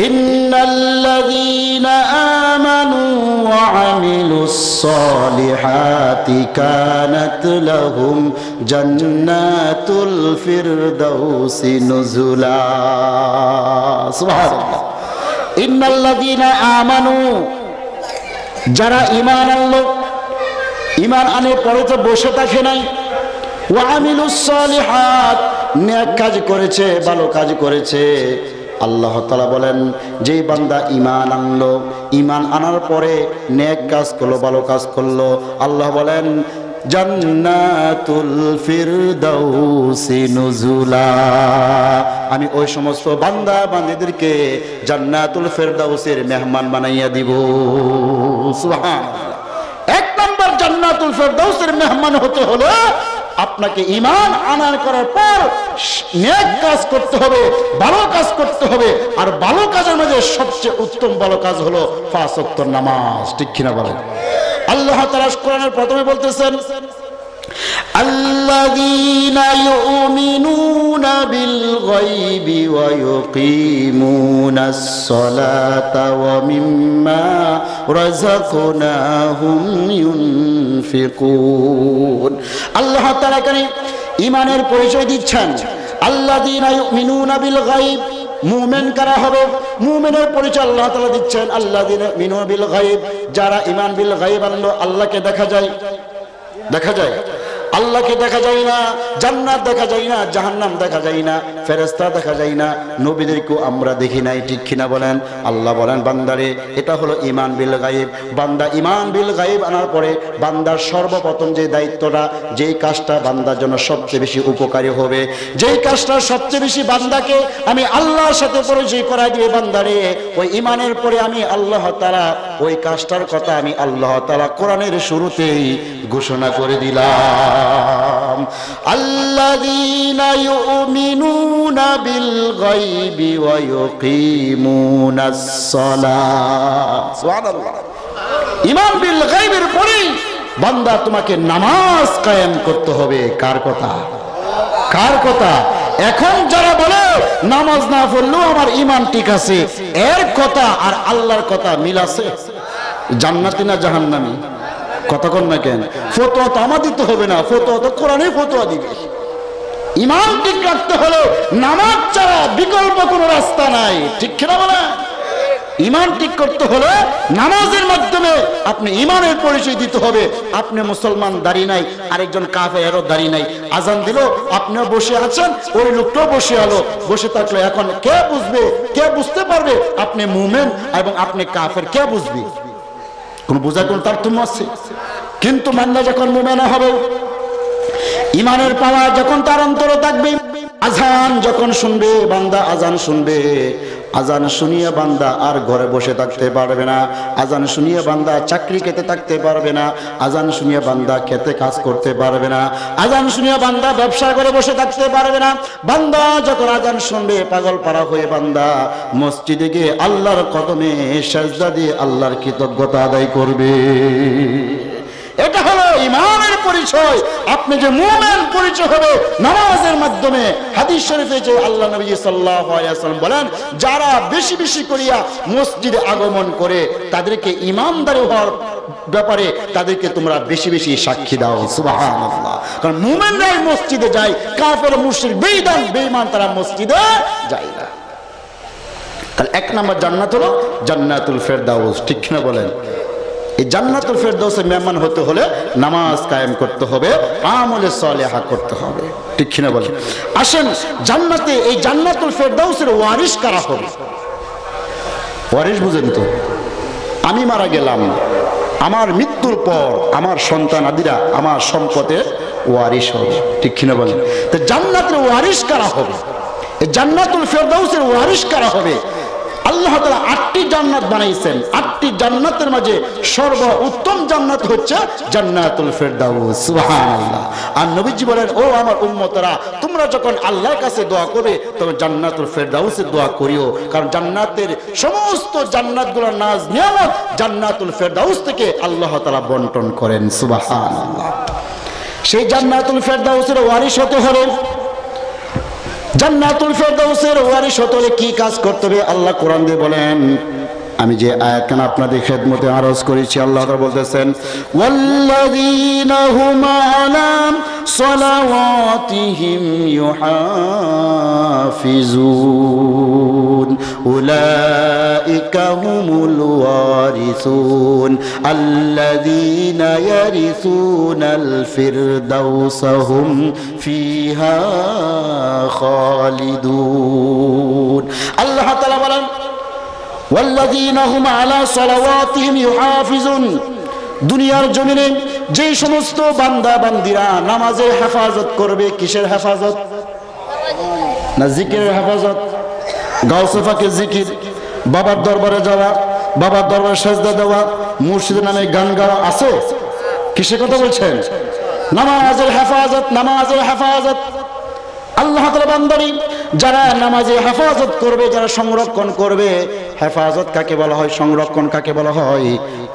ইন্নাল্লাযীনা আমানু ওয়া আমিলুস সালিহাতি কানাত লাহুম জান্নাতুল ফিরদাউসি নুজুলা। সুবহানাল্লাহ। ইন্নাল্লাযীনা আমানু, যারা ঈমান আনলো, ঈমান আনে পরে তো বসে থাকে নাই। ওয়া আমিলুস সালিহাত, নেক কাজ করেছে, ভালো কাজ করেছে। আল্লাহ তাআলা বলেন, যেই বান্দা ঈমান আনলো, ঈমান আনার পরে নেক কাজ করলো, ভালো কাজ করলো, আল্লাহ বলেন জান্নাতুল ফিরদাউসি নুজুলা, আমি ওই সমস্ত বান্দা বান্দীদেরকে জান্নাতুল ফিরদাউসের মেহমান বানাইয়া দিব। সুবহানাল্লাহ। 1 নম্বর জান্নাতুল ফিরদাউসের মেহমান হতে হলো আপনাকে ঈমান আনার করার পর নেক কাজ করতে হবে, ভালো কাজ করতে হবে। আর ভালো কাজের মধ্যে সবচেয়ে উত্তম ভালো কাজ হলো 5 ওয়াক্ত নামাজ। ঠিক কিনা বলেন? আল্লাহ তাআলা কোরআনের প্রথমে বলতেছেন, আল্লাযীনা ইউমিনুনা বিল গায়বি ওয়া ইউকিমুনাস সালাতা ওয়া মিম্মা রাযাকনাহুম ইউনফিকুন। আল্লাহ তাআলা এখানে ঈমানের পরিচয় দিচ্ছেন। আল্লাযীনা ইউমিনুনা বিল গায়ব, মুমিন কারা হবে? মুমিনের পরিচয় আল্লাহ তাআলা দিচ্ছেন। আল্লাযীনা ইউমিনুনা বিল গায়ব, যারা ঈমান বিল গায়ব আনলো। আল্লাহকে দেখা যায়, দেখা যায়? আল্লাহকে দেখা যায় না, জান্নাত দেখা যায় না, জাহান্নাম দেখা যায় না, ফেরেশতা দেখা যায় না, নবীদেরকেও আমরা দেখি নাই। ঠিক কিনা বলেন? আল্লাহ বলেন, বান্দারে এটা হলো ঈমান বিল গায়ব। বান্দা ঈমান বিল গায়ব আনার পরে বান্দার সর্বপ্রথম যে দায়িত্বটা, যেই কাজটা বান্দার জন্য সবচেয়ে বেশি উপকারী হবে, যেই কাজটা সবচেয়ে বেশি বান্দাকে আমি আল্লাহর সাথে পরিচয় করাই দিবে, বান্দারে ওই ঈমানের পরে আমি আল্লাহ তাআলা ওই কাজটার কথা আমি আল্লাহ তাআলা কোরআনের শুরুতেই ঘোষণা করে দিলাম। আল্লাযীনা ইউমিনুনা বিল গায়বি ওয়া ইউকিমুনাস সালাত। সুবহানাল্লাহ। ঈমান বিল গায়বের পরেই বান্দা তোমাকে নামাজ কায়েম করতে হবে। কার কথা? কার কথা? এখন যারা বলে নামাজ না পড়লেও আমার ঈমান ঠিক আছে, এর কথা আর আল্লাহর কথা মিল আছে? জান্নাতি না জাহান্নামী? কতক্ষণ না কেন? ফতোয়া তো আমার দিতে হবে না, ফতোয়া তো কোরআনে ফতোয়া দিবে। ঈমান ঠিক রাখতে হলো নামাজ ছাড়া বিকল্প কোনো রাস্তা নাই। ঠিক কিনা বলেন? ঈমান ঠিক করতে হলে নামাজের মাধ্যমে আপনি ঈমানের পরিচয় দিতে হবে। আপনি মুসলমান, দাড়ি নাই, আরেকজন কাফেরও দাড়ি নাই, আজান দিল, আপনিও বসে আছেন, ওই লোকটাও বসে আলো, বসে থাকলো। এখন কে বুঝবে, কে বুঝতে পারবে আপনি মুমিন এবং আপনি কাফের? কে বুঝবে? কোন বোঝার কোন তারতম্য আছে? কিন্তু বান্দা যখন মুমিন হবে, ঈমানের পাওয়ার যখন তার অন্তরে থাকবে, আজান যখন শুনবে বান্দা, আজান শুনবে, আজান শুনিয়ে বান্দা আর ঘরে বসে থাকতে পারবে না। আজান শুনিয়ে বান্দা চাকরি খেতে থাকতে পারবে না। আজান শুনিয়ে বান্দা খেতে কাজ করতে পারবে না। আজান শুনিয়ে বান্দা ব্যবসা করে বসে থাকতে পারবে না। বান্দা যখন আজান শুনবে পাগল পারা হয়ে বান্দা মসজিদে গিয়ে আল্লাহর কদমে সিজদা দিয়ে আল্লাহর কৃতজ্ঞতা আদায় করবে। এটা হলো ঈমানের পরিচয়। আপনি যে মুমিন পরিচয় হবে নামাজের মাধ্যমে। হাদিস শরীফে যে আল্লাহ নবী সাল্লাল্লাহু আলাইহি ওয়াসাল্লাম বলেন, যারা বেশি বেশি করিয়া মসজিদে আগমন করে তাদেরকে ঈমানদার হওয়ার ব্যাপারে তাদেরকে তোমরা বেশি বেশি সাক্ষী দাও। সুবহানাল্লাহ। কারণ মুমিনরাই মসজিদে যায়, কাফের মুশরিক বেঈমান তারা মসজিদে যায় না। তাহলে এক নম্বর জান্নাত হলো জান্নাতুল ফেরদাউস, ঠিক না বলেন? এই জান্নাতুল ফেরদাউসের মেহমান হতে হলে নামাজ কায়েম করতে হবে, আমলে সালেহা করতে হবে, ঠিক না বলেন? আসেন জান্নাতে, এই জান্নাতুল ফেরদাউসের ওয়ারিস কারা হবে? ওয়ারিস বুঝেন তো? আমি মারা গেলাম, আমার মৃত্যুর পর আমার সন্তানাদিরা আমার সম্পদের ওয়ারিস হবে, ঠিক না বলেন? তো জান্নাতের ওয়ারিস কারা হবে? এই জান্নাতুল ফেরদাউসের ওয়ারিস কারা হবে? আল্লাহ তাআলা 8টি জান্নাত বানাইছেন। 8টি জান্নাতের মাঝে সর্বোত্তম জান্নাত হচ্ছে জান্নাতুল ফেরদাউস। সুবহানাল্লাহ। আর নবীজি বলেন, ও আমার উম্মতরা, তোমরা যখন আল্লাহর কাছে দোয়া করবে তবে জান্নাতুল ফেরদাউসে দোয়া করিও, কারণ জান্নাতের সমস্ত জান্নাতগুলোর নাজ নিয়ামত জান্নাতুল ফেরদাউস থেকে আল্লাহ তাআলা বন্টন করেন। সুবহানাল্লাহ। সেই জান্নাতুল ফেরদাউসের ওয়ারিস হতে হলে, জান্নাতুল ফেরদাউসের ওয়ারিস হতে হলে কি কাজ করতে হবে? আল্লাহ কোরআন দিয়ে বলেন, আমি যে আয়াতখানা আপনাদের খেদমতে আরজ করেছি, আল্লাহ তাআলা বলতেছেন, ওয়াল্লাযীনা হুম আলা সালাওয়াতিহিম ইউহাফিজুন উলাইকা হুমুল ওয়ারিসুন আল্লাযীনা ইয়ারিসুনাল ফিরদাউসা হুম ফিহা খালিদুন। আল্লাহ তাআলা বলেন, ওয়াল্লাযীনা হুম আলা সালাওয়াতিহিম ইউহাফিজুন, দুনিয়ার জমিনে যে সমস্ত বান্দা বান্দিরা নামাজের হেফাজত করবে, কিসের হেফাজত? না জিকিরের হেফাজত। গাউসে পাকের জিকির, বাবার দরবারে যাওয়া, বাবার দরবারে সেজদা দেওয়া, মুর্শিদের নামে গান গাওয়া আছে? কিসের কথা বলছেন? নামাজের হেফাজত, নামাজের হেফাজত। আল্লাহ তাআলা বান্দারি যারা নামাজে হেফাজত করবে, যারা সংরক্ষণ করবে, হেফাজত কাকে বলা হয়, সংরক্ষণ কাকে বলা হয়?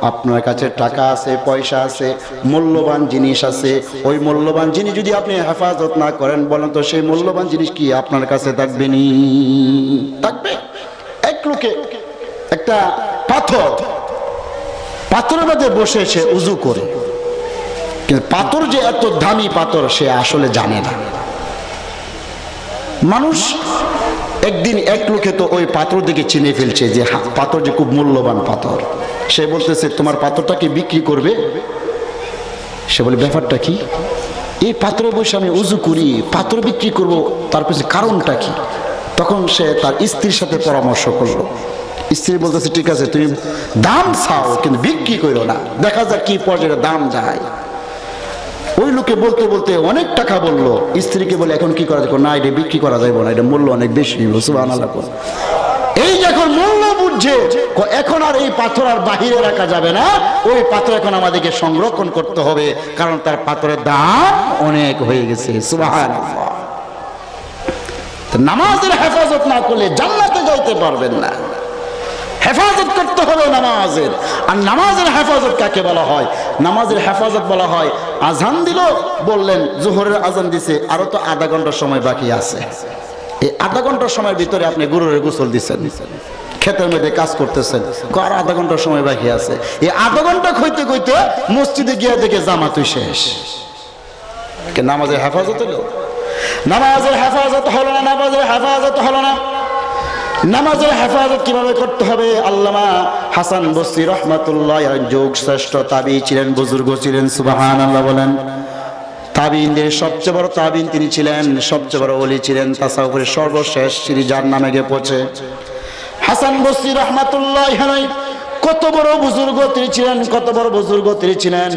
আপনার কাছে টাকা আছে, পয়সা আছে, মূল্যবান জিনিস আছে, ওই মূল্যবান জিনিস যদি আপনি হেফাজত না করেন, বলেন তো সেই মূল্যবান জিনিস কি আপনার কাছে থাকবে? নি থাকবে? এক লোকে একটা পাথরের মধ্যে বসে সে উজু করে, কিন্তু পাথর যে এত দামি পাথর সে আসলে জানে না। মানুষ একদিন এক লোকে তো ওই পাথর দিকে চিনে ফেলছে যে পাথর যে খুব মূল্যবান পাথর। সে বলতেছে, তোমার পাথরটাকে বিক্রি করবে? সে বলে, ব্যাপারটা কি? এই পাথরে বসে আমি উজু করি, পাথর বিক্রি করব, তার পিছনে কারণটা কি? তখন সে তার স্ত্রীর সাথে পরামর্শ করলো। স্ত্রী বলতেছে, ঠিক আছে তুমি দাম চাও কিন্তু বিক্রি করো না, দেখা যাক কি পর্যায়ে দাম যায়। ওই লোকে বলতে বলতে অনেক টাকা বললো, স্ত্রীকে বলে এখন কি করা যায়? না, এটা বিক্রি করা যাবে না, এটা মূল্য অনেক বেশি। সুবহানাল্লাহ। এই যখন মূল্য বুঝছে, এখন আর এই পাথর আর বাহিরে রাখা যাবে না, ওই পাথর এখন আমাদেরকে সংরক্ষণ করতে হবে, কারণ তার পাথরের দাম অনেক হয়ে গেছে। সুবহানাল্লাহ। নামাজের হেফাজত না করলে জান্নাতে যাইতে পারবেন না। হেফাজত করতে হবে নামাজের। আর নামাজের হেফাজত কাকে বলা হয়? নামাজের হেফাজত বলা হয়, আজান দিল, বললেন জোহরের আজান দিছে, আরো তো আধা ঘন্টার সময় বাকি আছে, এই আধা ঘন্টার সময়ের ভিতরে আপনি গরুরে গোসল দিচ্ছেন, ক্ষেতের মধ্যে কাজ করতেছেন, আর আধা ঘন্টার সময় বাকি আছে, এই আধা ঘন্টা কইতে কইতে মসজিদে গিয়ে দেখে জামাতুই শেষ। নামাজের হেফাজত হলো? নামাজের হেফাজত হলো না, নামাজের হেফাজত হলো না। নামাজের হেফাজত কিভাবে করতে হবে? আল্লামা হাসান বসরি রহমাতুল্লাহ যুগ শ্রেষ্ঠ তাবি ছিলেন, বুজুর্গ ছিলেন। সুবহানাল্লাহ বলেন। তাবিনদের সবচেয়ে বড় তাবিন তিনি ছিলেন, সবচেয়ে বড় ওলি ছিলেন, তাসাউফের সর্বশেষ সিঁড়ি যার নামে গিয়ে পৌঁছে হাসান বসরি রহমাতুল্লাহ আলাইহি। কত বড় বুজুর্গ তিনি ছিলেন, কত বড় বুজুর্গ তিনি ছিলেন।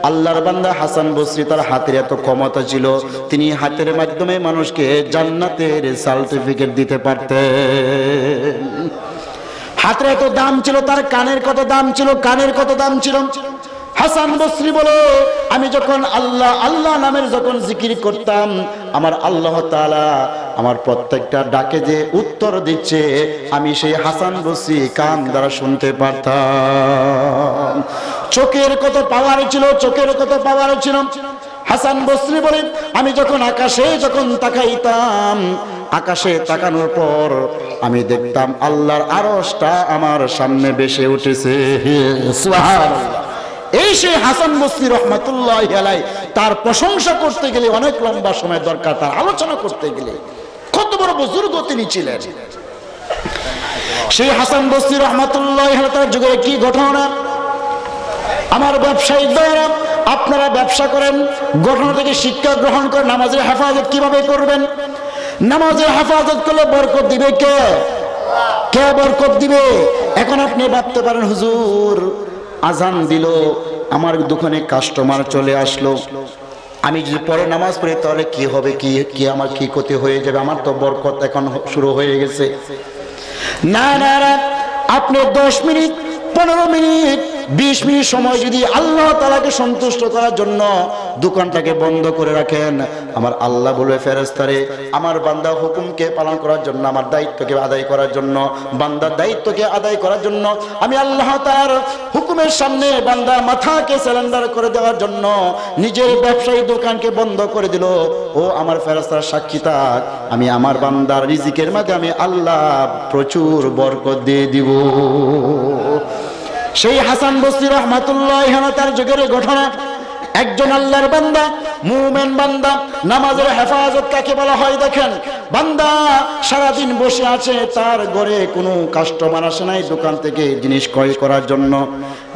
আল্লাহর বান্দা হাসান বসরি, তার হাতের এত ক্ষমতা ছিল, তিনি হাতের মাধ্যমে মানুষকে জান্নাতের সার্টিফিকেট দিতে পারতেন। হাতের এত দাম ছিল, তার কানের কত দাম ছিল, কানের কত দাম ছিল। হাসান বসরি বলে, আমি যখন আল্লাহ আল্লাহ নামের যখন জিকির করতাম, আমার আল্লাহ তাআলা আমার প্রত্যেকটা ডাকে যে উত্তর দিচ্ছে, আমি সেই হাসান বসরি কান দ্বারা শুনতে পারতাম। চোখের কত পাওয়ার ছিল, চোখের কত পাওয়ার ছিল। হাসান বসরি বলে, আমি যখন আকাশে যখন তাকাইতাম, আকাশে তাকানোর পর আমি দেখতাম আল্লাহর আরশটা আমার সামনে ভেসে উঠেছে। সুবহানাল্লাহ। এই সেই হাসান বসরি রহমাতুল্লাহি আলাইহি, তার প্রশংসা করতে গেলে অনেক লম্বা সময় দরকার, তার আলোচনা করতে গেলে। কত বড় বুজুর্গ তিনি ছিলেন সেই হাসান বসরি রহমাতুল্লাহি আলাইহি। তার যুগে কি ঘটনা, আমার ব্যবসায়িক ভাইরা, আপনারা ব্যবসা করেন, ঘটনা থেকে শিক্ষা গ্রহণ করে নামাজের হেফাজত কিভাবে করবেন। নামাজের হেফাজত করলে বরকত দিবে কে? কে বরকত দিবে? এখন আপনি ভাবতে পারেন, হুজুর আজান দিল, আমার দোকানে কাস্টমার চলে আসলো, আমি যদি পরে নামাজ পড়ি তাহলে কি হবে, কি আমার কি ক্ষতি হয়ে যাবে, আমার তো বরকত এখন শুরু হয়ে গেছে। না না না, আপনি 10 মিনিট 15 মিনিট 20 মিনিট সময় যদি আল্লাহ তাআলাকে সন্তুষ্ট করার জন্য দোকানটাকে বন্ধ করে রাখেন, আমার আল্লাহ বলবে ফেরেশতারে, আমার বান্দা হুকুমকে পালন করার জন্য, আমার দায়িত্বকে আদায় করার জন্য, বান্দার দায়িত্বকে আদায় করার জন্য, আমি আল্লাহ তাআলার হুকুমের সামনে বান্দার মাথাকে সারেন্ডার করে দেওয়ার জন্য নিজের ব্যবসায়ী দোকানকে বন্ধ করে দিল। ও আমার ফেরেশতারা সাক্ষী থাক, আমি আমার বান্দার রিজিকের মাঝে আমি আল্লাহ প্রচুর বরকত দিয়ে দিব। সেই হাসান বসরি রহমাতুল্লাহি আলাইহি তার যুগের ঘটনা। একজন আল্লাহর বান্দা, মুমিন বান্দা, নামাজের হেফাজত কাকে বলা হয় দেখেন। বান্দা সারাদিন বসে আছে, তার ঘরে কোনো কাস্টমার আসে নাই দোকান থেকে জিনিস ক্রয় করার জন্য।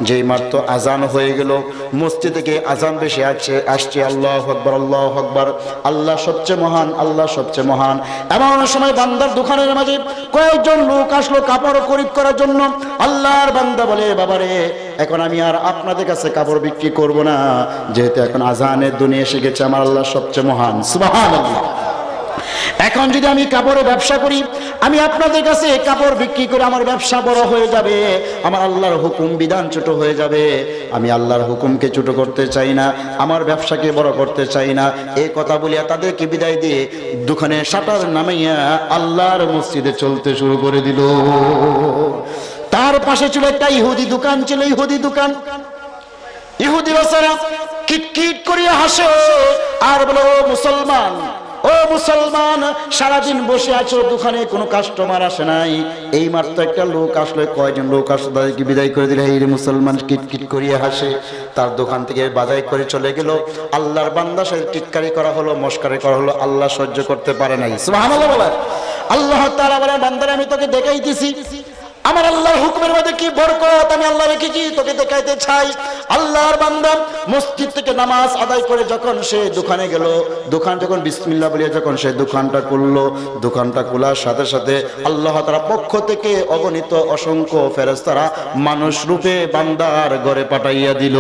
যেই মাত্র আজান হয়ে গেল, মসজিদ থেকে আজান বেশি আসছে, আল্লাহু আকবার আল্লাহু আকবার, আল্লাহ সবচেয়ে মহান, আল্লাহ সবচেয়ে মহান। এমন সময় বান্দার দোকানের মাঝে কয়েকজন লোক আসলো কাপড় খরিদ করার জন্য। আল্লাহর বান্দা বলে, বাবারে এখন আমি আর আপনাদের কাছে কাপড় বিক্রি করব না, যেহেতু এখন আজানের দুনিয়া এসে গেছে, আমার আল্লাহ সবচেয়ে মহান, সুবহানাল্লাহ। এখন যদি আমি কাপড়ের ব্যবসা করি, আমি আপনাদের কাছে কাপড় বিক্রি করে আমার ব্যবসা বড় হয়ে যাবে, আমার আল্লাহর হুকুম বিধান ছোট হয়ে যাবে। আমি আল্লাহর হুকুমকে ছোট করতে চাই না, আমার ব্যবসাকে বড় করতে চাই না। এই কথা বলিয়া তাদেরকে বিদায় দিয়ে দোকানে শাটার নামাইয়া আল্লাহর মসজিদে চলতে শুরু করে দিল। তার পাশে ছিল একটা ইহুদি দোকান, ছিল ইহুদি দোকান। ইহুদি বাচ্চারা কিটকিট করিয়া হাসে আর বলে, ও মুসলমান, ও মুসলমান, সারাদিন বসে আছো দোকানে, কোনো কাস্টমার আসে নাই, এই মাত্র একটা লোক আসলো, কয়জন লোক আসলো, তাদেরকে বিদায় করে দিলে এই মুসলমান কিটকিট করিয়া হাসে, তার দোকান থেকে বাজাই করে চলে গেল। আল্লাহর বান্দার সাথে টিটকারি করা হলো, মস্কারি করা হলো, আল্লাহ সহ্য করতে পারে নাই। সুবহানাল্লাহ বলে। আল্লাহ তাআলা বলে, বান্দারে আমি তোকে দেখাইতেছি আমার আল্লাহর হুকুমের মধ্যে কি বরকত আমি আল্লাহ রেখেছি, তোকে দেখাইতে চাই। আল্লাহর বান্দা মসজিদ থেকে নামাজ আদায় করে যখন সে দোকানে গেল, দোকান যখন বিসমিল্লাহ বলে যখন সে দোকানটা খুললো, দোকানটা খোলার সাথে সাথে আল্লাহ তাআলার পক্ষ থেকে অগণিত অসংখ্য ফেরেশতারা মানুষ রূপে বান্দার ঘরে পাঠাইয়া দিল।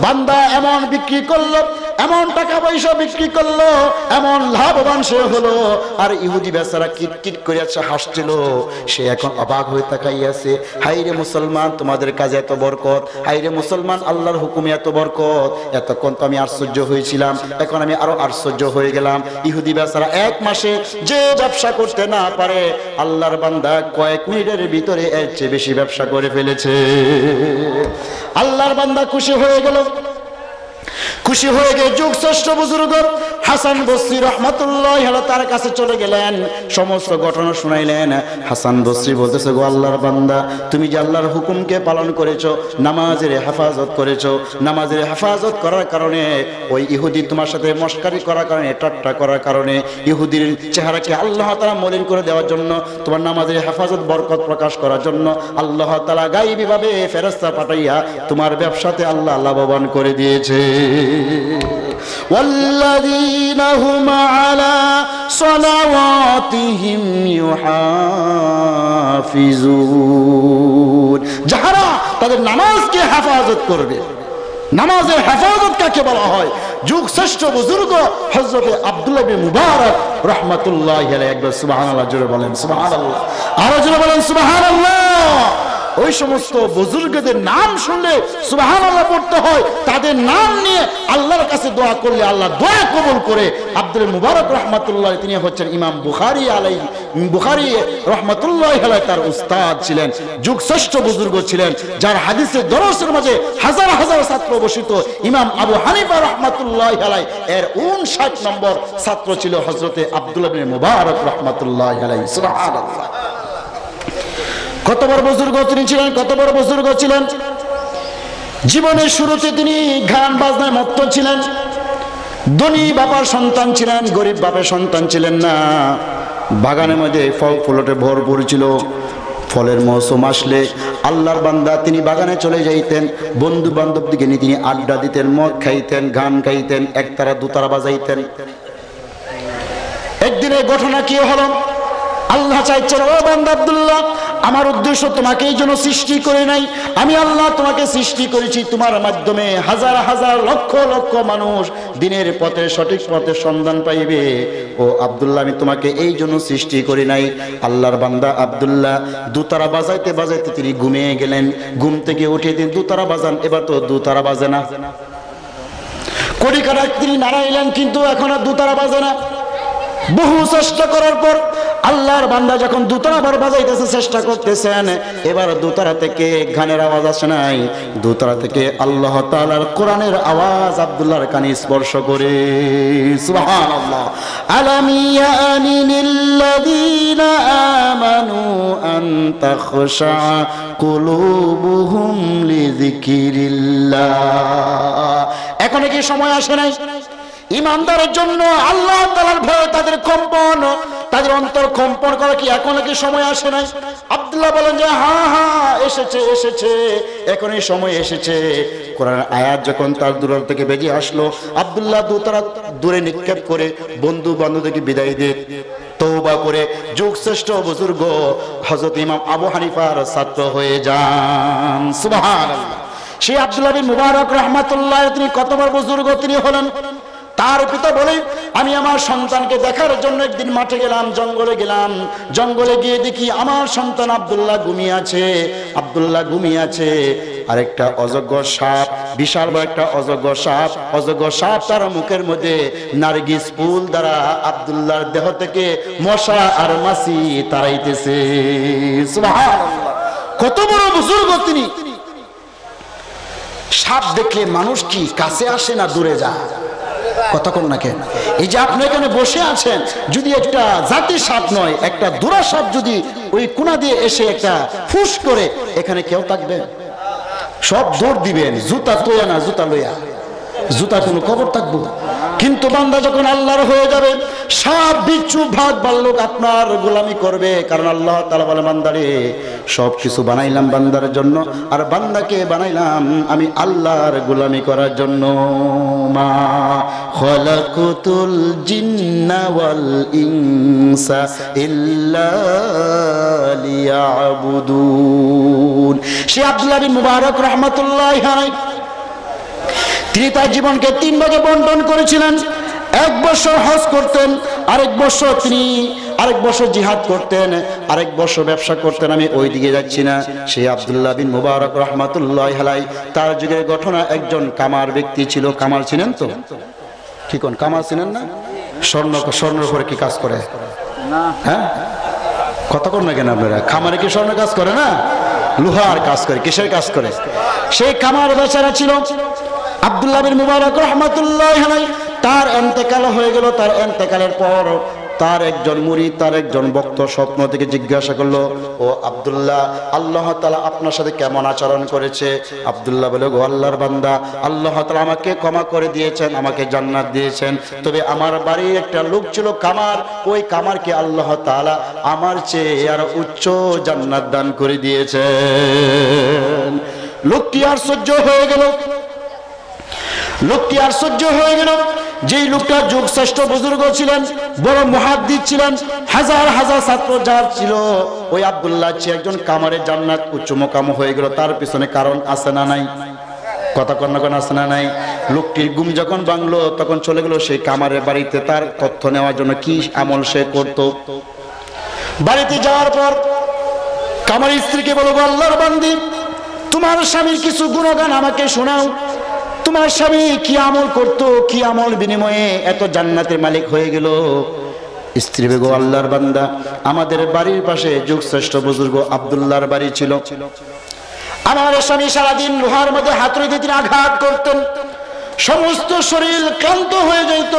বান্দা এমন বিক্রি করলো, এমন টাকা পয়সা বিক্রি করলো, এমন লাভবান সে হলো। আর ইহুদি বেচারা কিটকিট করে হাসছিল, সে এখন অবাক হয়ে তাকাইয়াছে, হাইরে মুসলমান তোমাদের কাজে এত বরকত, হাইরে মুসলমান আল্লাহর হুকুমে এত বরকত, এতক্ষণ তো আমি আশ্চর্য হয়েছিলাম, এখন আমি আরো আশ্চর্য হয়ে গেলাম। ইহুদি বেচারা 1 মাসে যে ব্যবসা করতে না পারে, আল্লাহর বান্দা কয়েক মিনিটের ভিতরে এর চেয়ে বেশি ব্যবসা করে ফেলেছে। আল্লাহর বান্দা খুশি হয়ে গেল। খুশি হয়ে গিয়ে যুগ শ্রেষ্ঠ বুজুর্গ হাসান বসরি রহমাতুল্লাহি আলাইহি তার কাছে চলে গেলেন, সমস্ত ঘটনা শুনাইলেন। হাসান বসরি বলতেছে, গো আল্লাহর বান্দা, তুমি যে আল্লাহর হুকুমকে পালন করেছো, নামাজের হেফাজত করেছো, নামাজের হেফাজত করার কারণে ওই ইহুদি তোমার সাথে মস্কারি করার কারণে, ঠাট্টা করার কারণে, ইহুদির চেহারাকে আল্লাহ তাআলা মলিন করে দেওয়ার জন্য, তোমার নামাজের হেফাজত বরকত প্রকাশ করার জন্য আল্লাহ তাআলা গায়বীভাবে ফেরেশতা পাঠাইয়া তোমার ব্যবসাতে আল্লাহ লাভবান করে দিয়েছে। والذين هم على صلواتهم يحافظون, যারা তাদের নামাজকে হেফাজত করবে। নামাজের হেফাজত কাকে বলা হয়? যুগ শ্রেষ্ঠ বুজুর্গ হযরত আব্দুল্লাহ বিন মুবারক রাহমাতুল্লাহি আলাইহি, একবার সুবহানাল্লাহ জোরে বলেন, সুবহানাল্লাহ, আরো জোরে বলেন সুবহানাল্লাহ। ওই সমস্ত বুজুর্গদের নাম শুনলে সুবহানাল্লাহ পড়তে হয়, তাদের নাম নিয়ে আল্লাহর কাছে দোয়া করলে আল্লাহ দোয়া কবুল করে। আব্দুল মুবারক রাহমাতুল্লাহ তিনি হচ্ছেন ইমাম বুখারী রাহমাতুল্লাহি আলাইহি তার উস্তাদ ছিলেন, যুগ শ্রেষ্ঠ বুজুর্গ ছিলেন, যার হাদিসের দরসের মাঝে হাজার হাজার ছাত্র বসিত। ইমাম আবু হানিফা রাহমাতুল্লাহি আলাইহি এর 59 নম্বর ছাত্র ছিল হযরতে আব্দুল্লাহ বিন মুবারক রাহমাতুল্লাহি আলাইহি। সুবহানাল্লাহ, কত বড় বুজুর্গ তিনি ছিলেন, কত বড় বুজুর্গ ছিলেন। জীবনের শুরুতে তিনি গান বাজনায় মত্ত ছিলেন। ধনী বাবার সন্তান ছিলেন, গরিব বাবার সন্তান ছিলেন না। বাগানের মধ্যে ফল ফুলটে ভরপুর ছিল। ফলের মৌসুম আসলে আল্লাহর বান্দা তিনি বাগানে চলে যাইতেন, বন্ধু বান্ধব দিকে নিয়ে তিনি আড্ডা দিতেন, মদ খাইতেন, গান গাইতেন, একতারা দুতারা বাজাইতেন। একদিনের ঘটনা কি হলো, আল্লাহ চাইছেন ও বান্দা আব্দুল্লাহ, আমার উদ্দেশ্য তোমাকে এই জন্য সৃষ্টি করে নাই, আমি আল্লাহ তোমাকে সৃষ্টি করেছি তোমার মাধ্যমে হাজার হাজার লক্ষ লক্ষ মানুষ দিনের পথে সঠিক পথে সন্ধান পাইবে। ও আব্দুল্লাহ, আমি তোমাকে এই জন্য সৃষ্টি করি নাই। আল্লাহর বান্দা আব্দুল্লাহ দুতারা বাজাইতে বাজাইতে তিনি ঘুমিয়ে গেলেন। ঘুম থেকে উঠে তিনি দুতারা বাজান, এবার তো দুতারা বাজে না। কড়িকাটা তিনি নাড়াইলেন, কিন্তু এখন আর দুতারা বাজে না। বহু চেষ্টা করার পর আল্লাহর বান্দা যখন দুতারা বার বাজাইতেছে, চেষ্টা করতেছেন, এবার দুতারা থেকে গানের আওয়াজ আসে নাই, দুতারা থেকে আল্লাহ তাআলার কোরআনের আওয়াজ আব্দুল্লাহর কানে স্পর্শ করে। সুবহানাল্লাহ। আলাম ইয়ানি লিল্লাযীনা আমানু আন তাখশা কুলুবুহুম লিযিকরিল্লাহ। এখন কি সময় আসে নাই ইমানদারের জন্য আল্লাহ তাআলার ভয় তাদের কম্পন, তাদের অন্তর কম্পন করা কি এখন কি সময় আসে নাই? আব্দুল্লাহ বলেন যে হ্যাঁ হ্যাঁ এসেছে এসেছে, এখনই সময় এসেছে। কোরআনের আয়াত যখন তার দূর থেকে বেজে আসলো, আব্দুল্লাহ দুতারা দূরে নিক্ষেপ করে বন্ধু বান্ধবদেরকে বিদায় দিয়ে তওবা করে যুগ শ্রেষ্ঠ বুজুর্গ হযরত ইমাম আবু হানিফার ছাত্র হয়ে যান। সুবহানাল্লাহ। সেই আব্দুল্লাহ বিন মুবারক রাহমাতুল্লাহ তিনি কত বড় বুজুর্গ তিনি হলেন। তার পিতা বলে, আমি আমার সন্তানকে দেখার জন্য একদিন মাঠে গেলাম, জঙ্গলে গেলাম। জঙ্গলে গিয়ে দেখি আমার সন্তান আব্দুল্লাহ ঘুমিয়ে আছে। আব্দুল্লাহ ঘুমিয়ে আছে, আরেকটা অজগর সাপ, বিশাল বড় একটা অজগর সাপ, অজগর সাপ তার মুখের মধ্যে নারগিস ফুল দ্বারা আব্দুল্লাহর দেহ থেকে মশা আর মাছি তাড়াইতেছে। সুবহানাল্লাহ। কত বড় বুজুর্গ তিনি। সাপ দেখলে মানুষ কি কাছে আসে না দূরে যায়? কথা কম না কেন? এই যে আপনি এখানে বসে আছেন, যদি একটা জাতি সাপ নয়, একটা দুরা সাপ যদি ওই কোনা দিয়ে এসে একটা ফুস করে, এখানে কেউ থাকবে? সব দৌড় দিবেন, জুতা তোয়া না জুতা লইয়া, জুতা কোনো খবর থাকবো। কিন্তু বান্দা যখন আল্লাহর হয়ে যাবে, সাপ বিচ্ছু ভাগ বাল্লুক আপনার গোলামি করবে। কারণ আল্লাহ তাআলা বলে, বান্দারে সব কিছু বানাইলাম বান্দার জন্য, আর বান্দাকে বানাইলাম আমি আল্লাহর গোলামি করার জন্য। মা খালাকুতুল জিন্না ওয়াল ইনসা ইল্লা লিয়াবুদুন। সে আব্দুল্লাহ বিন মুবারক রাহমাতুল্লাহি আলাইহি তিনি তার জীবনকে 3 ভাগে বন্টন করেছিলেন। 1 বছর হজ করতেন, আরেক বছর জিহাদ করতেন, আরেক বছর ব্যবসা করতেন। আমি ওই দিকে যাচ্ছি না। সেই আব্দুল্লাহ বিন মুবারক রাহমাতুল্লাহি আলাইহি তার যুগের ঘটনা, একজন কামার ব্যক্তি ছিল। কামার ছিলেন তো? কি কোন কামার ছিলেন না? স্বর্ণের উপরে কি কাজ করে? হ্যাঁ, কথা কোন না কেন আপনারা? খামারে কি স্বর্ণ কাজ করে না? লোহার কাজ করে। কিসের কাজ করে? সেই কামার বেচারা ছিল আব্দুল্লাহ বিন মুবারক রাহমাতুল্লাহি আলাইহি। তার ইন্তেকাল হয়ে গেল। তার ইন্তেকালের পর তার একজন মুরিদ, তার একজন ভক্ত স্বপ্ন থেকে জিজ্ঞাসা করলো, ও আব্দুল্লাহ, আল্লাহ তাআলা আপনার সাথে কেমন আচরণ করেছে? আব্দুল্লাহ বলে, গো আল্লাহর বান্দা, আল্লাহ তাআলা আমাকে ক্ষমা করে দিয়েছেন, আমাকে জান্নাত দিয়েছেন। তবে আমার বাড়ির একটা লোক ছিল কামার, ওই কামারকে আল্লাহ তাআলা আমার চেয়ে আর উচ্চ জান্নাত দান করে দিয়েছেন। লোকটি আশ্চর্য হয়ে গেল। যেই লোকটা যুগ শ্রেষ্ঠ বুজুর্গ ছিলেন, বড় মুহাদ্দিস ছিলেন, হাজার হাজার ছাত্র যার ছিল, ওই আব্দুল্লাহ চেয়ে একজন কামারের জান্নাত উচ্চ মোকাম হয়ে গেল। তার পিছনে কারণ আছে না নাই? কথা কন্যা আছে না নাই? লোকটির ঘুম যখন ভাঙলো, তখন চলে গেল সেই কামারের বাড়িতে তার তথ্য নেওয়ার জন্য, কি আমল সে করত। বাড়িতে যাওয়ার পর কামারের স্ত্রীকে বলবো, আল্লাহর বান্দি, তোমার স্বামীর কিছু গুণগান আমাকে শোনাও। তোমার স্বামী কি আমল করতো, কি আমল বিনিময়ে এত জান্নাতের মালিক হয়ে গেল? স্ত্রী বেগো, আল্লাহর বান্দা, আমাদের বাড়ির পাশে যুগ শ্রেষ্ঠ বুজুর্গ আব্দুল্লাহর বাড়ি ছিল। আমার স্বামী সারাদিন লোহার মধ্যে হাতুড়ি দিয়ে তিনি আঘাত করতেন, সমস্ত শরীর ক্লান্ত হয়ে যেত।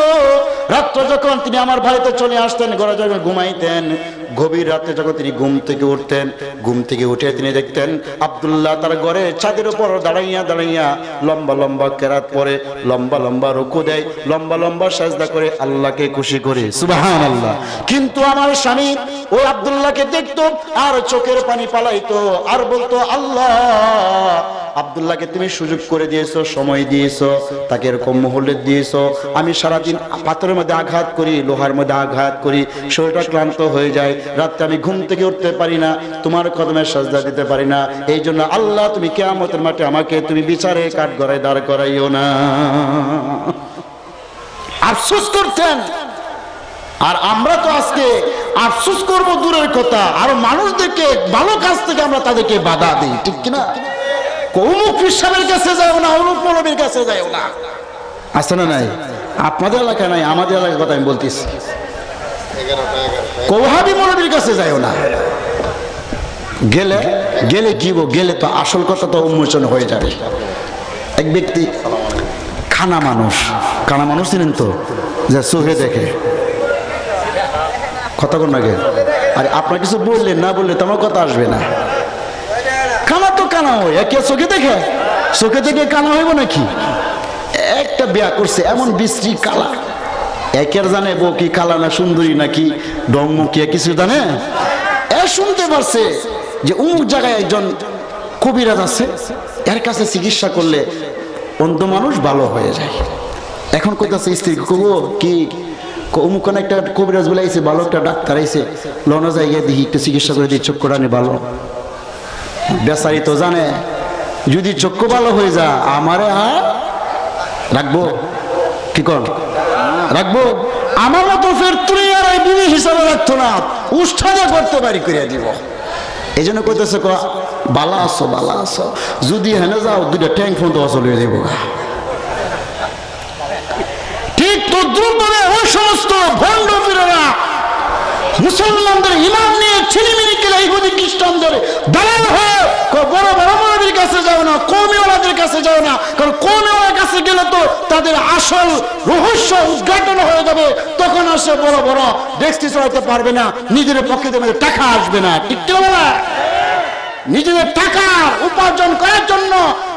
রাত্র যখন তিনি আমার বাড়িতে চলে আসতেন, ঘরে যখন ঘুমাইতেন, গভীর রাতে যখন তিনি ঘুম থেকে উঠতেন, ঘুম থেকে উঠে তিনি দেখতেন আব্দুল্লাহ তার ঘরে ছাদের উপর দাঁড়াইয়া দাঁড়াইয়া লম্বা লম্বা কেরাত পড়ে, লম্বা লম্বা রুকু দেয়, লম্বা লম্বা সাজদা করে আল্লাহকে খুশি করে। সুবহানাল্লাহ। কিন্তু আমার স্বামী ওই আব্দুল্লাহকে দেখতো আর চোখের পানি পালাইতো আর বলতো, আল্লাহ আব্দুল্লাহকে তুমি সুযোগ করে দিয়েছো, সময় দিয়েছো, তাকে এরকম মুহূর্তে দিয়েছো, আমি সারাদিন পাথরের মধ্যে আঘাত করি, লোহার মধ্যে আঘাত করি, শরীরটা ক্লান্ত হয়ে যায়, রাত্রে আমি ঘুম থেকে উঠতে পারি না, তোমার কদমে সাজদা দিতে পারি না, এই জন্য আল্লাহ তুমি কিয়ামতের মাঠে আমাকে তুমি বিচারে কাঠগড়ায় দাঁড় করাইও না। আফসোস করতেন। আর আমরা তো আজকে আফসোস করব দূরের কথা, আর মানুষদেরকে ভালো কাজ থেকে আমরা তাদেরকে বাধা দিই, ঠিক কিনা? অমুক পীর কাছে যাও না, অমুক মৌলবীর কাছে যাও না, আছে না নাই? আপনাদের এলাকায় নাই, আমাদের এলাকার কথা আমি বলতেছি। ওহাবী মৌলবীর কাছে যাও না, গেলে গেলে কি গেলে তো আসল কথা তো উন্মোচন হয়ে যাবে। এক ব্যক্তি কানা মানুষ চিনেন তো, যে চোখে দেখে কথা কোন আগে, আরে আপনার কিছু বললেন না, বললে তো আমার কথা আসবে না। কানা তো কানা হয়, একে চোখে দেখে কানা হইব নাকি? একটা বিয়া করছে এমন বিশ্রী কালা, একের জানে বউ কি কালা না সুন্দরী নাকি ডংমুখিয়া কিছু জানে? শুনতে পারছে যে অমুক জায়গায় একজন কবিরাজ আছে, এর কাছে চিকিৎসা করলে অন্ধ মানুষ ভালো হয়ে যায়। এখন কইতাছে স্ত্রী, কব কি অমুক একটা কবিরাজ বলে আইছে, ভালো একটা ডাক্তার আইছে, লনা জায়গায় দেখি একটু চিকিৎসা করে দিই, চক্ষু রানি ভালো। বেচারি তো জানে যদি চক্ষু ভালো হয়ে যা আমারে আর রাখবো, কি কর রাখবো, আমার মতো ফের তুই আর এই বিবি হিসাবে রাখতো না, উষ্ঠাদা করতে পারি করিয়া দিব। এই জন্য কইতেছে বালা আছো, যদি হেনে যাও দুইটা ট্যাঙ্ক ফোন তো চলে দেবো। ঠিক তদ্রুপ ভাবে ওই সমস্ত ভণ্ড পীরেরা মুসলমানদের ইমান নিয়ে ছিনিমিনি খেলে ইহুদি খ্রিস্টানদের দালাল হয়ে বড় বড় মৌলবীর কাছে যাও না, কওমিওয়ালাদের কাছে যাও না, কারণ কওমিওয়ালার কাছে গেলে তো তাদের আসল রহস্য উদ্ঘাটন হয়ে যাবে, তখন আসে বড় বড় ডেস্কটি চালাতে পারবে না, নিজের পকেটের মধ্যে টাকা আসবে না, ঠিক কি বলা? নিজেদের টাকা উপার্জন করার জন্য,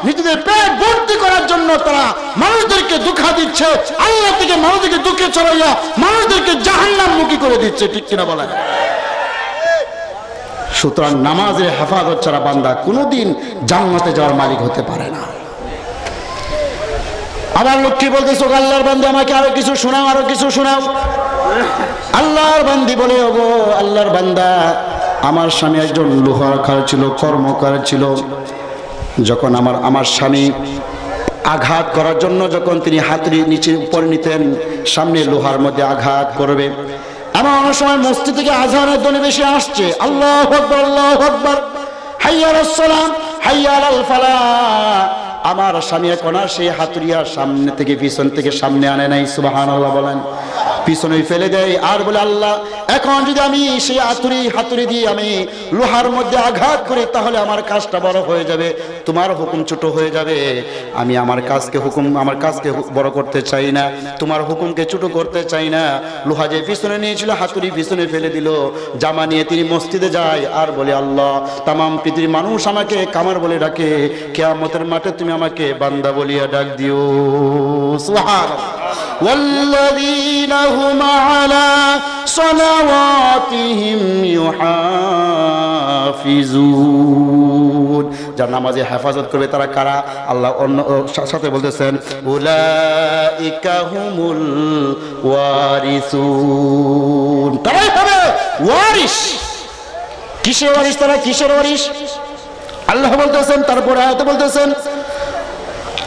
নিজেদের পেট ভর্তি করার জন্য তারা মানুষদেরকে দুঃখা দিচ্ছে, আল্লাহ থেকে মানুষদেরকে দুঃখে ছড়াইয়া মানুষদেরকে জাহান্নামমুখী করে দিচ্ছে, ঠিক কিনা বলা? সুতরাং নামাজের হেফাজত ছাড়া বান্দা কোনোদিন জান্নাতে যাওয়ার মালিক হতে পারে না। আবার লক্ষ্মী বলতেছো, আল্লাহর বান্দা আমাকে আরো কিছু শোনাও। আল্লাহর বান্দি বলে, ওগো আল্লাহর বান্দা, আমার স্বামী একজন লোহার ছিল, কর্মকার ছিল। যখন আমার স্বামী আঘাত করার জন্য যখন তিনি হাতুড়ি নিচে উপরে নিতেন, সামনে লোহার মধ্যে আঘাত করবে, এমন অনেক সময় মসজিদ থেকে আযানের ধ্বনি বেশি আসছে, আল্লাহু আকবার, আল্লাহু আকবার, হাইয়া আলাস সালাম, হাইয়া আলাল ফালাহ। আমার স্বামী এখন আর সেই হাতুড়িয়া সামনে থেকে পিছন থেকে সামনে আনে নাই, সুবহানাল্লাহ বলেন, পিছনে ফেলে দেয় আর বলে, আল্লাহ এখন যদি আমি সেই হাতুড়ি দিয়ে আমি লোহার মধ্যে আঘাত করি তাহলে আমার কাজটা বড় হয়ে যাবে, তোমার হুকুম ছোট হয়ে যাবে। আমি আমার কাজকে বড় করতে চাই না, তোমার হুকুমকে ছোট করতে চাই না। লোহা যে পিছনে নিয়েছিল হাতুড়ি পিছনে ফেলে দিল, জামা নিয়ে তিনি মসজিদে যায় আর বলে, আল্লাহ তামাম পৃথিবীর মানুষ আমাকে কামার বলে ডাকে, কিয়ামতের মাঠে তুমি আমাকে বান্দা বলিয়া ডাক দিও। সুবহানাল্লাহ। ওয়াল্লাযীনা হুম আলা সালাওয়াতিহিম ইউহাফিজুন, যারা নামাজে হেফাজত করবে তারা কারা? আল্লাহ অন্য সাথে বলতেছেন, উলাইকা হুমুল ওয়ারিসুন, তারাই হবে ওয়ারিস। কিসের ওয়ারিস তারা? কিসের ওয়ারিস? আল্লাহ বলতেছেন, তারপরে আয়াতে বলতেছেন,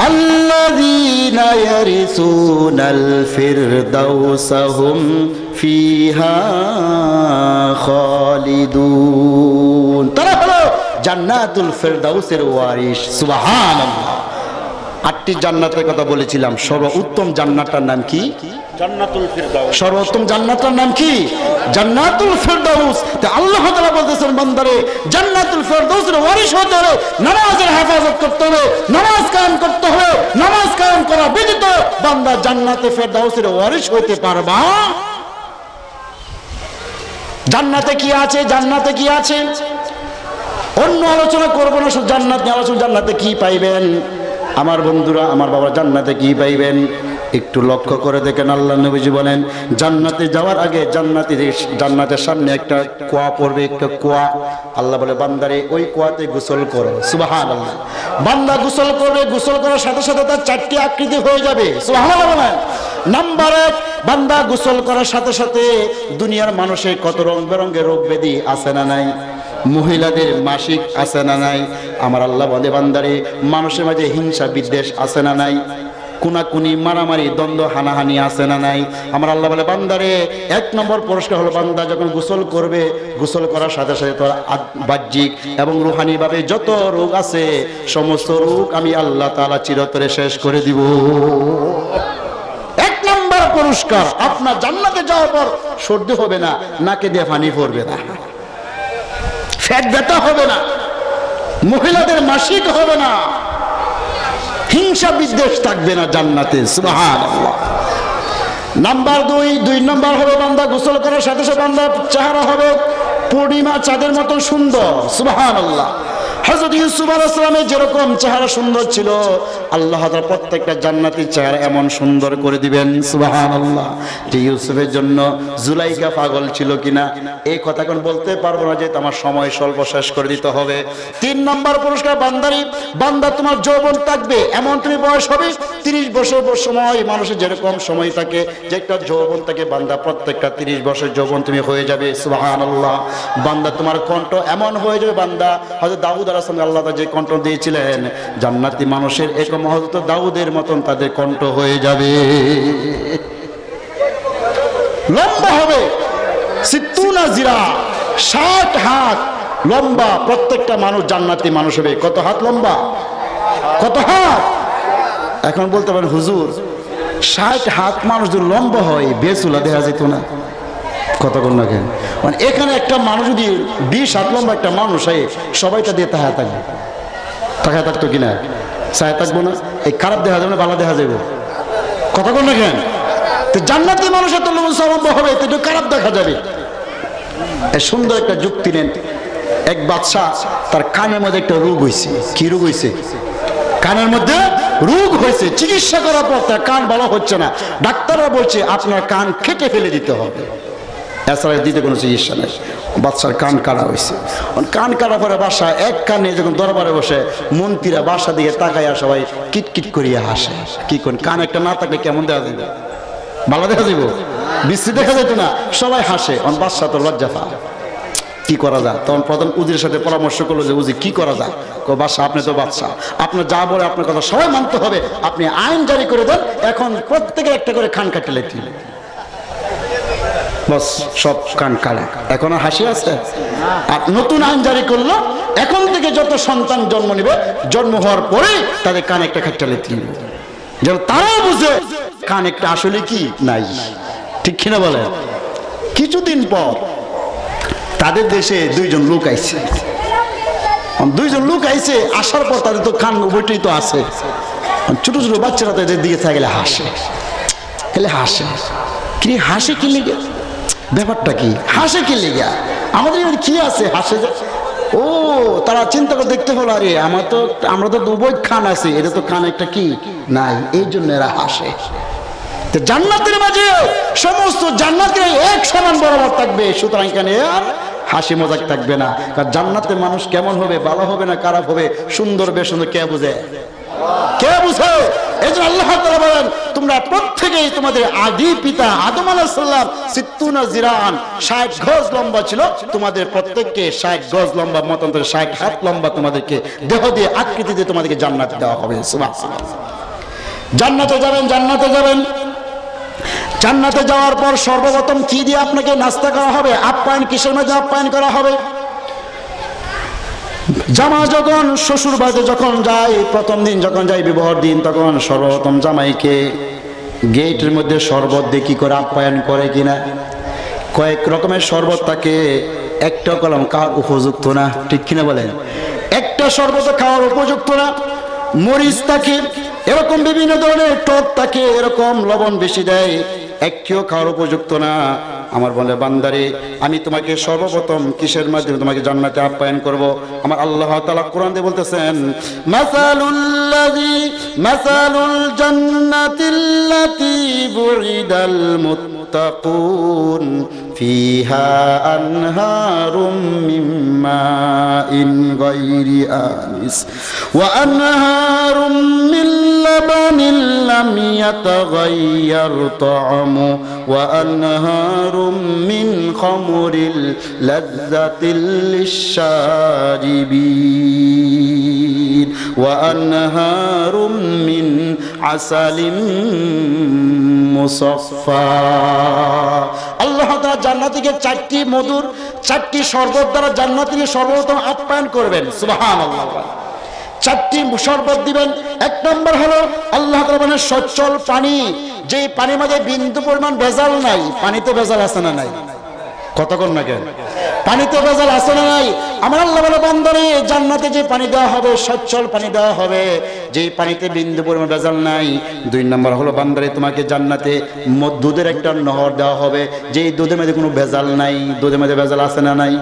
আল্লাযীনা ইয়ারিসুনাল ফিরদাউসা হুম ফিহা খালিদুন, তারা হলো জান্নাতুল ফিরদাউসের ওয়ারিস। সুবহানাল্লাহ। 8টি জান্নাতের কথা বলেছিলাম, সর্বোত্তম জান্নাতটার নাম কি? জান্নাতুল ফিরদাউস। সর্বোত্তম জান্নাতটার নাম কি? জান্নাতুল ফিরদাউস। তে আল্লাহ তাআলা বলতেছেন, বান্দারে জান্নাতুল ফিরদাউসের ওয়ারিস হতে হলে নামাজের হেফাজত করতে হবে, নামাজ কায়েম করতে হবে, নামাজ কায়েম করা ব্যতীত বান্দা জান্নাতুল ফিরদাউসের ওয়ারিস হতে পারবা জান্নাতে কি আছে, জান্নাতে কি আছে, অন্য আলোচনা করবো না, শুধু জান্নাত নিয়ে আলোচনা। জান্নাতে কি পাইবেন আমার বন্ধুরা, আমার বাবা, জান্নাতে কি পাইবেন একটু লক্ষ্য করে দেখেন। আল্লাহ নবীজি বলেন জান্নাতে যাওয়ার আগে জান্নাতের সামনে একটা কুয়া পড়বে, একটা কুয়া। আল্লাহ বলে বান্দারে ওই কুয়াতে গোসল করো, সুবহানাল্লাহ। বান্দা গোসল করবে, গোসল করার সাথে সাথে তার 4টি আকৃতি হয়ে যাবে, সুবহানাল্লাহ বলেন। নাম্বার 1, বান্দা গোসল করার সাথে সাথে দুনিয়ার মানুষের কত রং বেরঙের রোগ ব্যাধি আছে না নাই, মহিলাদের মাসিক আছে না নাই। আমার আল্লাহ বলে বান্দারে মানুষের মাঝে হিংসা বিদ্বেষ আছে না নাই, কুনাকুনি মারামারি দ্বন্দ্ব হানাহানি আছে না নাই। আমার আল্লাহ বলে বান্দারে 1 নম্বর পুরস্কার হলো বান্দা যখন গোসল করবে, গোসল করার সাথে সাথে তোর বাহ্যিক এবং রুহানি ভাবে যত রোগ আছে সমস্ত রোগ আমি আল্লাহ তাআলা চিরতরে শেষ করে দিব। 1 নম্বর পুরস্কার। আপনার জান্নাতে যাওয়ার পর সর্দি হবে না, নাকে দিয়ে পানি পড়বে না, পেট ব্যথা হবে না, মহিলাদের মাসিক হবে না, হিংসা বিদ্বেষ থাকবে না জান্নাতে, সুবহানাল্লাহ। নাম্বার 2 নম্বর হবে বান্দা গোসল করার সাথে সাথে বান্দার চেহারা হবে পূর্ণিমা চাঁদের মতো সুন্দর, সুবহানাল্লাহ। হযরত ইউসুফ আলাইহিস সালামের যেরকম চেহারা সুন্দর ছিল, আল্লাহ তাআলা প্রত্যেকটা জান্নাতীর চেহারা এমন সুন্দর করে দিবেন, সুবহানাল্লাহ। যে ইউসুফের জন্য জুলাইখা পাগল ছিল কিনা এই কথা কোন বলতে পারবো না, যে আমার সময় স্বল্প, শেষ করে দিতে হবে। 3 নম্বর পুরস্কার বান্দারি, বান্দা তোমার যৌবন থাকবে, এমন তুমি বয়স হবে 30 বছর সময়। মানুষের যেরকম সময় থাকে, যে একটা যৌবন থাকে, বান্দা প্রত্যেকটা 30 বছর যৌবন তুমি হয়ে যাবে, সুবহানাল্লাহ। বান্দা তোমার কণ্ঠ এমন হয়ে যাবে, বান্দা হযরত দাউদ আলাইহিস সালাম আল্লাহ যে কণ্ঠ দিয়েছিলেন জান্নাতি মানুষের এরকম হযরত দাউদের মতন তাদের কণ্ঠ হয়ে যাবে। লম্বা হবে 60 জিরা, 60 হাত লম্বা প্রত্যেকটা মানুষ, জান্নাতি মানুষ হবে। কত হাত লম্বা, কত হাত? এখন বলতে পারেন হুজুর 60 হাত মানুষ যদি লম্বা হয় বেসুলা দেখা যেত না, কতক্ষণ না কেন? মানে এখানে একটা মানুষ যদি 20 হাত লম্বা একটা মানুষ হয়, সবাইটা দিয়ে তাহায় থাকবে, তাকায় থাকতো কিনা? ছায়া থাকবো না, এই খারাপ দেখা যাবে না, ভালো দেখা যাবে, কতক্ষণ না কেন? তো জান্নাতি মানুষ এত লম্বা হবে তো খারাপ দেখা যাবে। এই সুন্দর একটা যুক্তি নেন। এক বাদশা, তার কানের মধ্যে একটা রোগ হয়েছে। কি রোগ হয়েছে? কানের মধ্যে রোগ হয়েছে। চিকিৎসা করার পর তার কান ভালো হচ্ছে না। ডাক্তাররা বলছে আপনার কান কেটে ফেলে দিতে হবে, এছাড়া দিতে কোনো চিকিৎসা নেই। বাদশার কান কাটা হয়েছে। কান কাটা পরে বাসা এক কানে যখন দরবারে বসে মন্ত্রীরা বাসা দিকে তাকাইয়া সবাই কিটকিট করিয়া হাসে। কি কোন কান একটা না থাকলে কেমন দেখা যাবে? ভালো দেখা যাবো? বিশ্রী দেখা যেত না, সবাই হাসে। বাদশা তো লজ্জা পা, কি করা যায়? তখন প্রধান উজিরের সাথে পরামর্শ করলো যে উজি কি করা যায়? বাদশা আপনি তো বাদশা, আপনার যা বলে আপনার কথা সবাই মানতে হবে, আপনি আইন জারি করে দেন, এখন প্রত্যেকে একটা করে কান কাটে লেখি, বস সব কান কাটা। এখন আর হাসি আছে? আর নতুন আইন জারি করলো, এখন থেকে যত সন্তান জন্ম নেবে, জন্ম হওয়ার পরে তাদের কান একটা কাটতে লেখি, যেন তারাও বুঝে কান একটা আসলে কি নাই, ঠিক কিনা বলে? কিছুদিন পর তাদের দেশে 2 জন লোক আইছে। 2 জন লোক আইছে, আসার পর তাদের তো কান উভয়টাই তো আছে। ছোট ছোট বাচ্চারা তাদের দিকে থাকলে হাসে, খেলে হাসে। কি হাসে কি লেগে? ব্যাপারটা কি? হাসে কি লেগে? আমাদের কি আছে হাসে যে? ও তারা চিন্তা করে দেখতে হলো, আরে আমরা তো উভয় খান আছে, এটা তো খান একটা কি নাই, এই জন্য এরা হাসে। জান্নাতের মাঝে সমস্ত জান্নাতের এক সমান বরাবর থাকবে, সুতরাং এখানে আর হাসি মজাক থাকবে না। কারণ জান্নাতের মানুষ কেমন হবে, ভালো হবে না খারাপ হবে, সুন্দর বেসুন্দর কে বুঝে? কে বুঝে? এই জন্য আল্লাহ তাআলা বলেন তোমরা প্রত্যেকেই তোমাদের আদি পিতা আদম আলাইহিস সালাম 60 জিরান 60 গজ লম্বা ছিল, তোমাদের প্রত্যেককে 60 গজ লম্বা মতান্তরে 60 হাত লম্বা তোমাদেরকে দেহ দিয়ে আকৃতি দিয়ে তোমাদেরকে জান্নাত দেওয়া হবে। সুবহানাল্লাহ। জান্নাতে যাবেন, জান্নাতে যাবেন। জান্নাতে যাওয়ার পর সর্বপ্রথম কি দিয়ে আপনাকে নাস্তা করা হবে? আপ্যায়ন কিসের মধ্যে আপ্যায়ন করা হবে? জামা যখন শ্বশুর বাড়িতে যখন যায়, প্রথম দিন যখন যায় বিবাহর দিন, তখন সর্বপ্রথম জামাইকে গেটের মধ্যে শরবত দিয়ে কি করে আপ্যায়ন করে কিনা? কয়েক রকমের শরবত থাকে, একটা কলম খাওয়ার উপযুক্ত না, ঠিক কিনা বলেন? একটা শরবত খাওয়ার উপযুক্ত না। মরিচ থাকে, এরকম বিভিন্ন ধরনের টক থাকে, এরকম লবণ বেশি দেয়, একটিও খাওয়ার উপযুক্ত না। আমার বলে বান্দারে আমি তোমাকে সর্বপ্রথম কিসের মাধ্যমে তোমাকে জান্নাতে আপ্যায়ন করব? আমার আল্লাহ তাআলা কোরআন দিয়ে বলতেছেন মাসালুল জান্নাতিল্লাতী বুইদাল মুত্তাকুন ফিহা আনহারুম মিন মাইন গায়রি আনিস ওয়া আনহারুম মিন লাবানিন লাম ইয়াতাগায়্যার তা'আমু ওয়া আনহারুম মিন খামরিল লাযযাতিল লিশ-শারিবিন ওয়া আনহারুম মিন আসালিম মুসাফফা। আল্লাহ তাআলা জান্নাতীকে চারটি শরবত দ্বারা জান্নাতীকে সর্বপ্রথম আপ্যায়ন করবেন। সুবহানাল্লাহ। চারটি শরবত দিবেন। এক নম্বর হলো আল্লাহ তাআলা বলেন সচ্ছল পানি, যেই পানির মধ্যে বিন্দু পরিমাণ ভেজাল নাই। পানিতে ভেজাল আছে না নাই? কতক্ষণ না কেন পানিতে ভেজাল আছে না নাই? আমার আল্লাহ বলে বান্দারে জান্নাতে যে পানি দেওয়া হবে সচ্ছল পানি দেওয়া হবে, যেই পানিতে বিন্দু পরিমাণ ভেজাল নাই। দুই নম্বর হলো বান্দারে তোমাকে জান্নাতে দুধের একটা নহর দেওয়া হবে, যেই দুধের মধ্যে কোনো ভেজাল নাই। দুধের মধ্যে ভেজাল আছে না নাই?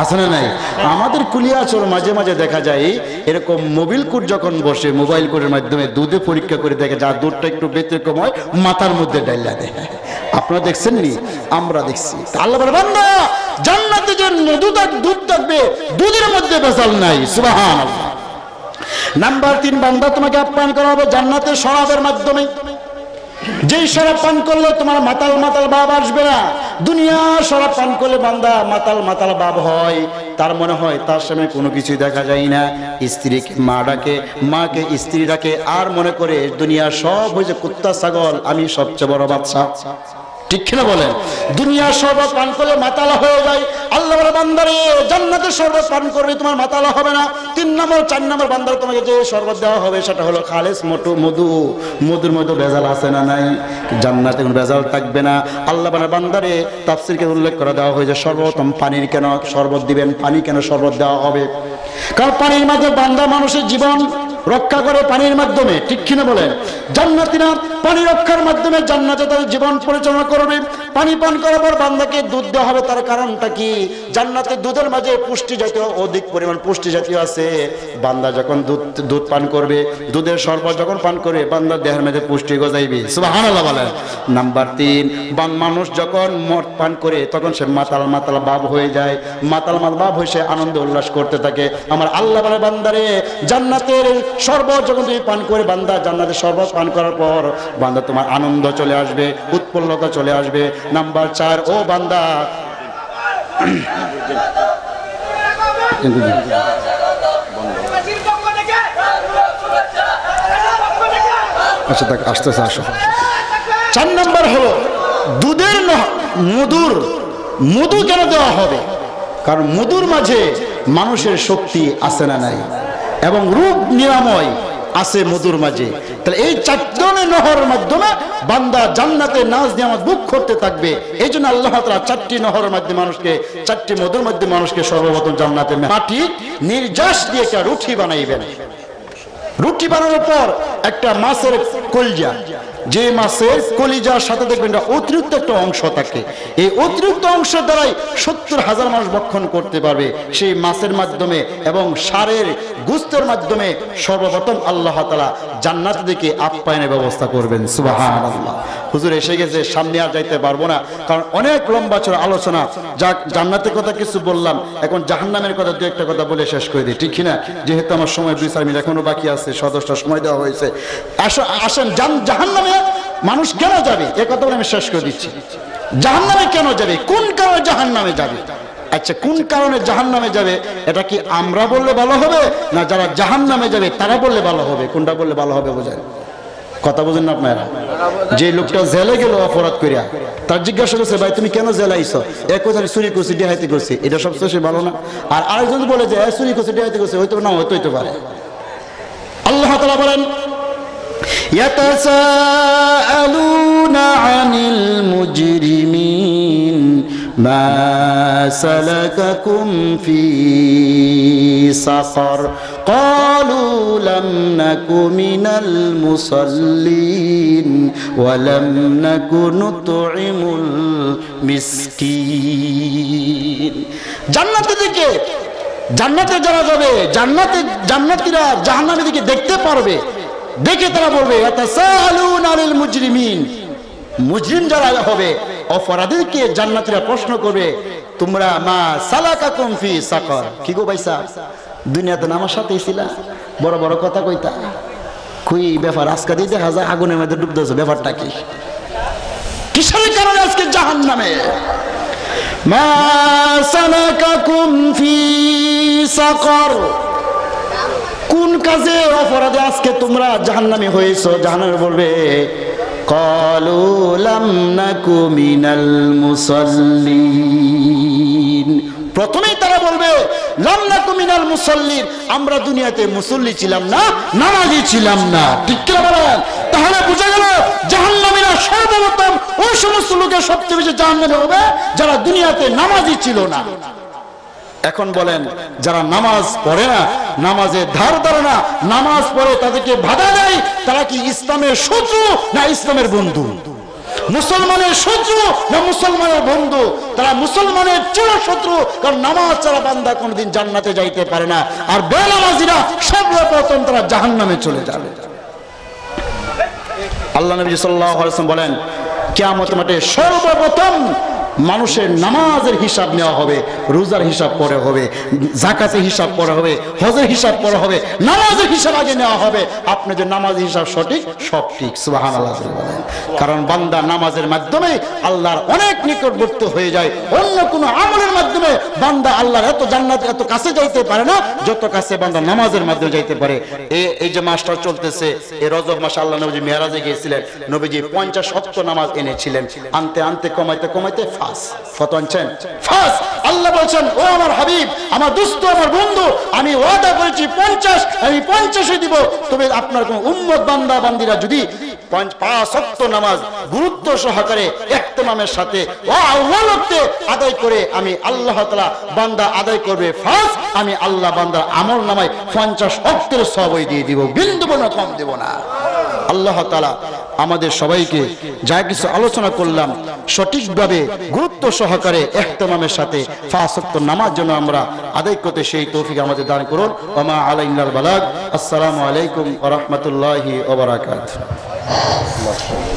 আছে না নাই? আমাদের কুলিয়াচর মাঝে মাঝে দেখা যায় এরকম মোবাইল কোড যখন বসে মোবাইল কোডের মাধ্যমে দুধে পরীক্ষা করে দেখে যা দুধটা একটু ব্যতিক্রম হয় মাথার মধ্যে ডাইলা দেয়। আপনারা দেখছেন নি? আমরা দেখছি। আল্লাহ বলে বান্দা জান্নাতে যে দুধ থাকবে দুধের মধ্যে ভেজাল নাই। সুবহানাল্লাহ। নাম্বার 3 বান্দা তোমাকে আপ্যায়ন করা হবে জান্নাতের শরাবের মাধ্যমে। যেই শরাব পান করলে তোমার মাতাল মাতাল ভাব আসবে না। দুনিয়া শরাব পান করলে বান্দা মাতাল মাতাল ভাব হয়, তার মনে হয় তার সামনে কোনো কিছুই দেখা যায় না। স্ত্রীকে মা ডাকে, মাকে স্ত্রী ডাকে, আর মনে করে দুনিয়া সব হয়েছে কুত্তা ছাগল, আমি সবচেয়ে বড় বাদশা। ঠিক কিনা বলেন? দুনিয়ার শরবত পান করলে মাতালা হয়ে যায়। আল্লাহ বলে বান্দারে জান্নাতের শরবত পান করলে তোমার মাতালা হবে না। 3 নম্বর 4 নম্বর বান্দার তোমাকে যে শরবত দেওয়া হবে সেটা হলো খালেস মধু। মধুর মধ্যে ভেজাল আছে না নাই? জান্নাতে কোনো ভেজাল থাকবে না। আল্লাহ বলে বান্দারে তাফসীরকে উল্লেখ করে দেওয়া হয়েছে সর্বপ্রথম পানির কেন শরবত দিবেন, পানি কেন শরবত দেওয়া হবে? কারণ পানির মাঝে বান্দা মানুষের জীবন রক্ষা করে পানির মাধ্যমে। ঠিক কিনা বলেন? জান্নাতীরা পানি রক্ষার মাধ্যমে জান্নাতে তাদের জীবন পরিচালনা করবে। পানি পান করার পর বান্দাকে দুধ দেওয়া হবে। তার কারণটা কি? জান্নাতে দুধের মাঝে পুষ্টি জাতীয় অধিক পরিমাণ পুষ্টি জাতীয় আছে। বান্দা যখন দুধ পান করবে, দুধের শরবত যখন পান করবে, বান্দার দেহের মধ্যে পুষ্টি গজাইবে। সুবহানাল্লাহ বলেন। নাম্বার 3 মানুষ যখন মদ পান করে তখন সে মাতাল মাতাল ভাব হয়ে যায়। মাতাল মাতাল ভাব হয়ে সে আনন্দ উল্লাস করতে থাকে। আমার আল্লাহ বলে বান্দারে জান্নাতের শরবত যখন তুমি পান করে বান্দা জান্নাতের শরবত পান করার পর বান্দা তোমার আনন্দ চলে আসবে, উৎপল্লতা চলে আসবে। নাম্বার 4 ও বান্দা আচ্ছা দেখ আসতেছে আসো। 4 নম্বর হলো দুধের মধু কেন দেওয়া হবে? কারণ মধুর মাঝে মানুষের শক্তি আছে না নাই, এবং রোগ নিরাময় আছে মধুর মাঝে। তাহলে এই 4 ধরনের নহরের মাধ্যমে বান্দা জান্নাতে নাজ নিয়ামত ভোগ করতে থাকবে। এই জন্য আল্লাহ তাআলা 4টি নহরের মাধ্যমে মানুষকে, 4টি মধুর মাধ্যমে মানুষকে সর্বপ্রথম জান্নাতে মাটি নির্যাস দিয়ে একটা রুটি বানাইবেন। রুটি বানানোর পর একটা মাছের কলিজা, যে মাছের কলিজার সাথে দেখবেন অতিরিক্ত একটা অংশ থাকে, এই অতিরিক্ত অংশের দ্বারাই 70,000 মানুষ ভক্ষণ করতে পারবে। সেই মাছের মাধ্যমে এবং ষাঁড়ের গোশতের মাধ্যমে সর্বপ্রথম আল্লাহ তাআলা জান্নাত থেকে আপ্যায়নের ব্যবস্থা করবেন। সুবহানাল্লাহ। হুজুর এসে গেছে, সামনে আর যাইতে পারবো না, কারণ অনেক লম্বা চড়া আলোচনা। যাক, জান্নাতের কথা কিছু বললাম, এখন জাহান্নামের কথা 2-1টা কথা বলে শেষ করে দিই, ঠিক কিনা? যেহেতু আমার সময় 2-4 মিনিট এখনো বাকি আছে, 10টা সময় দেওয়া হয়েছে। আসেন, জাহান্নামে মানুষ কেন যাবে এ কথা বলে আমি শেষ করে দিচ্ছি। জাহান্নামে কেন যাবে, কোন কারণে জাহান্নামে যাবে? আচ্ছা, কোন কারণে জাহান্নামে যাবে এটা কি আমরা বললে ভালো হবে, না যারা জাহান্নামে যাবে তারা বললে ভালো হবে? কোনটা বললে ভালো হবে বোঝেন? কথা বোঝেন না আপনারা? যে লোকটা জেলে গেল অপরাধ করিয়া, তার জিজ্ঞাসা করছে ভাই তুমি কেন জেলে আইছো? এক কথা চুরি করছি, ডাকাতি করছি, এটা সবচেয়ে ভালো না? আর আরেকজন বলে যে চুরি করছি, ডাকাতি করছি, হয়তো না, হইতে পারে। আল্লাহ তাআলা বলেন يتساءلون عن المجرمين মা সালাকাকুম ফি সাকার ক্বালু লাম নাকু মিনাল মুসাল্লিন ওয়া লাম নাকু নুতঈমুল মিসকিন। জান্নাতের দিকে, জান্নাতে যারা যাবে, জান্নাতীরা জাহান্নামের দিকে দেখতে পারবে, দেখে তারা বলবে ইয়াতাসাআলুনা আনিল মুজরিমিন, মুজরিম যারা হবে অপরাধীকে জান্নাতীরা প্রশ্ন করবে তোমরা মা সালাকাকুম ফি সাকার, কি গো ভাইসা দুনিয়াতে আমার সাথেই ছিলা, বড় বড় কথা কইতা, কই ব্যাপার আজকে দিয়ে দেখা যায় আগুনের মধ্যে ডুব দিয়েছে, ব্যাপারটা কি, কিসের কারণে আজকে জাহান্নামে? মা সালাকাকুম ফি সাকার, কোন কাজে অপরাধে আজকে তোমরা জাহান্নামী হয়েছো? জাহান্নামে বলবে ক্বালু লাম নাকু মিনাল মুসাল্লিন, প্রথমেই তারা বলবে লাম নাকু মিনাল মুসাল্লিন, আমরা দুনিয়াতে মুসল্লি ছিলাম না, নামাজি ছিলাম না। ঠিক কি বলেন? তাহলে বোঝা গেল জাহান্নামীরা সর্বপ্রথম ওই সমস্ত লোকের সবচেয়ে বেশি জাহান্নামে হবে যারা দুনিয়াতে নামাজি ছিল না। এখন বলেন যারা নামাজ পড়ে না, নামাজে ধার ধারে না, নামাজ পড়ে তাদেরকে বাধা দেয়, তারা কি ইসলামের শত্রু না ইসলামের বন্ধু? মুসলমানের শত্রু না মুসলমানের বন্ধু? তারা মুসলমানের চির শত্রু, কারণ নামাজ ছাড়া বান্দা কোনোদিন জান্নাতে যাইতে পারে না, আর বেনামাজিরা সর্বপ্রথম তারা জাহান্নামে চলে যাবে। আল্লাহ নবী সাল্লাল্লাহু আলাইহি ওয়াসাল্লাম বলেন কিয়ামতের মাঠে সর্বপ্রথম মানুষের নামাজের হিসাব নেওয়া হবে, রোজার হিসাব পরে হবে, যাকাতের হিসাব পরে হবে, হজের হিসাব পরে হবে, নামাজের হিসাব আগে নেওয়া হবে। আপনি যে নামাজের হিসাব সঠিক, সব ঠিক, সুবহানাল্লাহ বলেন। কারণ বান্দা নামাজের মাধ্যমে আল্লাহর অনেক নিকটবর্তী হয়ে যায়, অন্য কোনো আমলের মাধ্যমে বান্দা আল্লাহর এত জান্নাত এত কাছে যাইতে পারে না যত কাছে বান্দা নামাজের মাধ্যমে যাইতে পারে। এই যে মাসটা চলতেছে, এই রজব মাসে আল্লাহ নবী মেরাজে গিয়েছিলেন, নবীজি 50 ওয়াক্ত নামাজ এনেছিলেন, আনতে আনতে কমাইতে কমাইতে কত আনছেন? ফার্স্ট আল্লাহ বলছেন ও আমার হাবিব, আমার দোস্ত, আমার বন্ধু, আমি ওয়াদা করেছি 50, আমি 50 দিব। তবে আপনার কোন উম্মত বান্দা বান্দিরা যদি 5 ওয়াক্ত নামাজ গুরুত্ব সহকারে ইহতিমামের সাথে ওয়াক্তে আদায় করে আমি আল্লাহ তাআলা বান্দা আদায় করবে, ফার্স্ট আমি আল্লাহ বান্দার আমল নামায় 50 ওয়াক্তের সওয়াব দিয়ে দিব, বিন্দু কোনো কম দেব না। আল্লাহ তাআলা আমাদের সবাইকে যা কিছু আলোচনা করলাম সঠিকভাবে গুরুত্ব সহকারে ইহতিমামের সাথে 5 ওয়াক্ত নামাজ যেন আমরা আদায় করতে সেই তৌফিক আমাদের দান করুন। ওয়া মা আলাইনাল বালাগ। আসসালামু আলাইকুম ওয়া রাহমাতুল্লাহি ওয়া বারাকাতুহু।